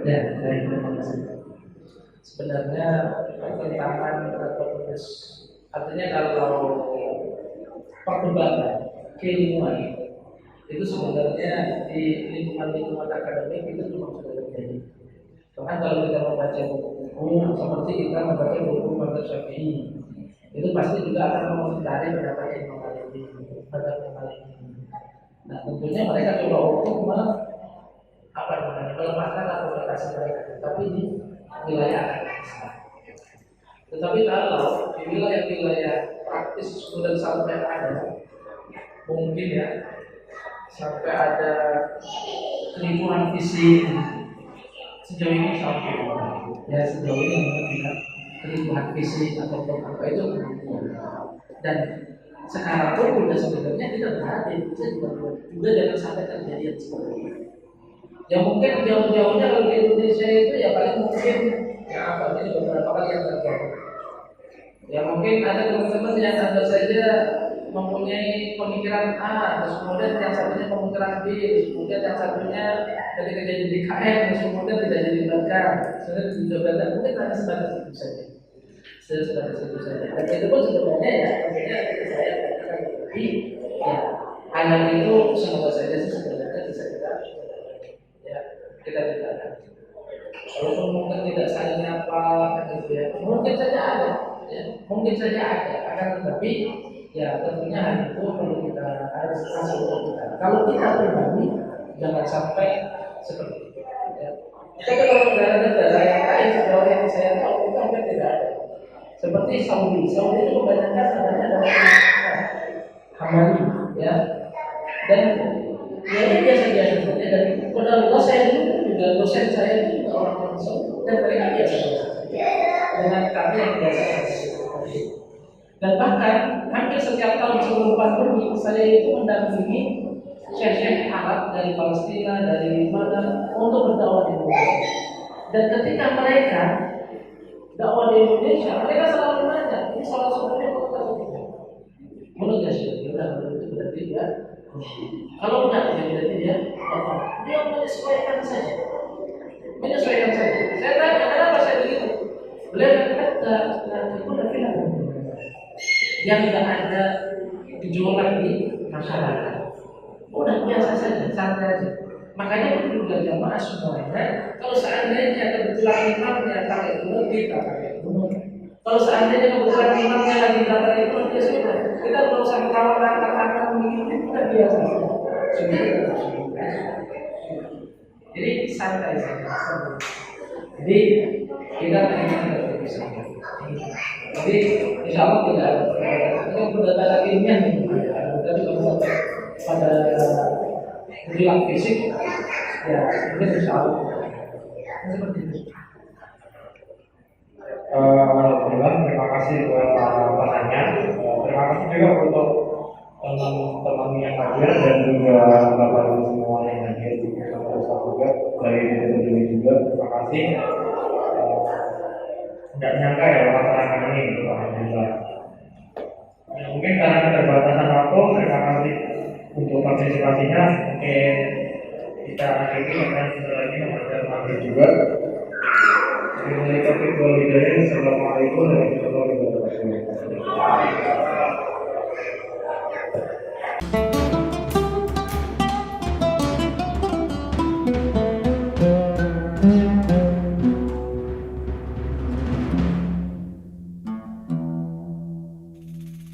Speaker 2: Ya, baik, terima kasih. Sebenarnya pertentangan atau terus artinya kalau perdebatan keilmuan itu sebenarnya di lingkungan akademik itu cuma sudah terjadi. Bahkan kalau kita membaca buku seperti kita membaca buku Mazhab Syafi'i, itu pasti juga akan mengomentari pendapat Imam Maliki, pendapat Imam Maliki. Nah tentunya mereka coba untuk melemahkan argumentasi mereka, tapi di wilayah akademik. Tetapi kalau di wilayah praktis sudah sampai ada, mungkin ya sampai ada keliruan visi sejauh ini sampai ya sejauh ini tidak keliruan visi ataupun apa itu dan sekarang pun sudah sebenarnya tidak berada bisa juga jangan sampai terjadi yang seperti ini. Ya mungkin jauh-jauhnya kalau di Indonesia itu ya paling mungkin ya apa ini beberapa kali yang terjadi. Ya mungkin ada teman-teman yang tentu saja mempunyai pemikiran A, terus kemudian yang satunya pemikiran B, kemudian yang satunya ketika jadi DKM, terus kemudian tidak jadi bahkan sudah tidak mungkin hanya sebatas itu saja. Sebatas itu saja. Dan itu pun sebenarnya ya, maksudnya saya katakan tadi, ya hal itu semoga saja sebenarnya bisa kita ya kita. Walaupun mungkin tidak saling nyapa, gitu ya. Mungkin saja ada, ya. Mungkin saja ada. Akan tetapi ya tentunya hal itu perlu kita harus kasih tahu kita. Kalau kita pribadi jangan sampai seperti itu. Ya. Tapi kalau negara-negara yang lain, sejauh yang saya tahu itu hampir tidak ada. Seperti Saudi itu kebanyakan adanya adalah Hamali, ya. Dan ya ini biasa-biasa saja. Dan kodalullah saya dulu juga dosen saya itu juga orang Saudi dan mereka biasa-biasa saja dengan kami yang biasa saja. Dan bahkan hampir setiap tahun sebelum pandemi saya itu mendampingi syekh-syekh Arab dari Palestina, dari mana untuk berdakwah di Indonesia. Dan ketika mereka dakwah di Indonesia, mereka selalu nanya, ini salah satunya kota atau tidak? Menurut saya, itu berarti ya. Kalau enggak, ya berarti dia menyesuaikan saja. Menyesuaikan saja. Saya tanya, kenapa saya begitu? Beliau kata, itu udah bilang yang tidak ada gejolak di masyarakat. Udah biasa saja, santai aja. Makanya itu juga jamaah semuanya. Kalau seandainya kebetulan imamnya pakai kunut, kita pakai kunut. Kalau seandainya kebetulan imamnya lagi pakai kunut, ya sudah. Kita tidak usah ketawa-katawa begitu, itu biasa saja. Jadi santai saja. Jadi kita tidak bisa. Jadi insya Allah tidak ada. Ini berdasarkan ilmiah nih. Tapi kalau sampai pada gejolak fisik, ya mungkin insya Allah. Seperti itu.
Speaker 4: Alhamdulillah, terima kasih buat penanya. Terima kasih juga untuk teman-teman yang hadir dan juga bapak ibu semua yang hadir di Ustaz juga dari DPD juga. Terima kasih. Nggak nyangka ya masalah ini, alhamdulillah. Mungkin karena keterbatasan waktu, terima kasih untuk partisipasinya. Mungkin kita akhiri akan setelah ini mengajar maghrib juga. Assalamualaikum warahmatullahi wabarakatuh.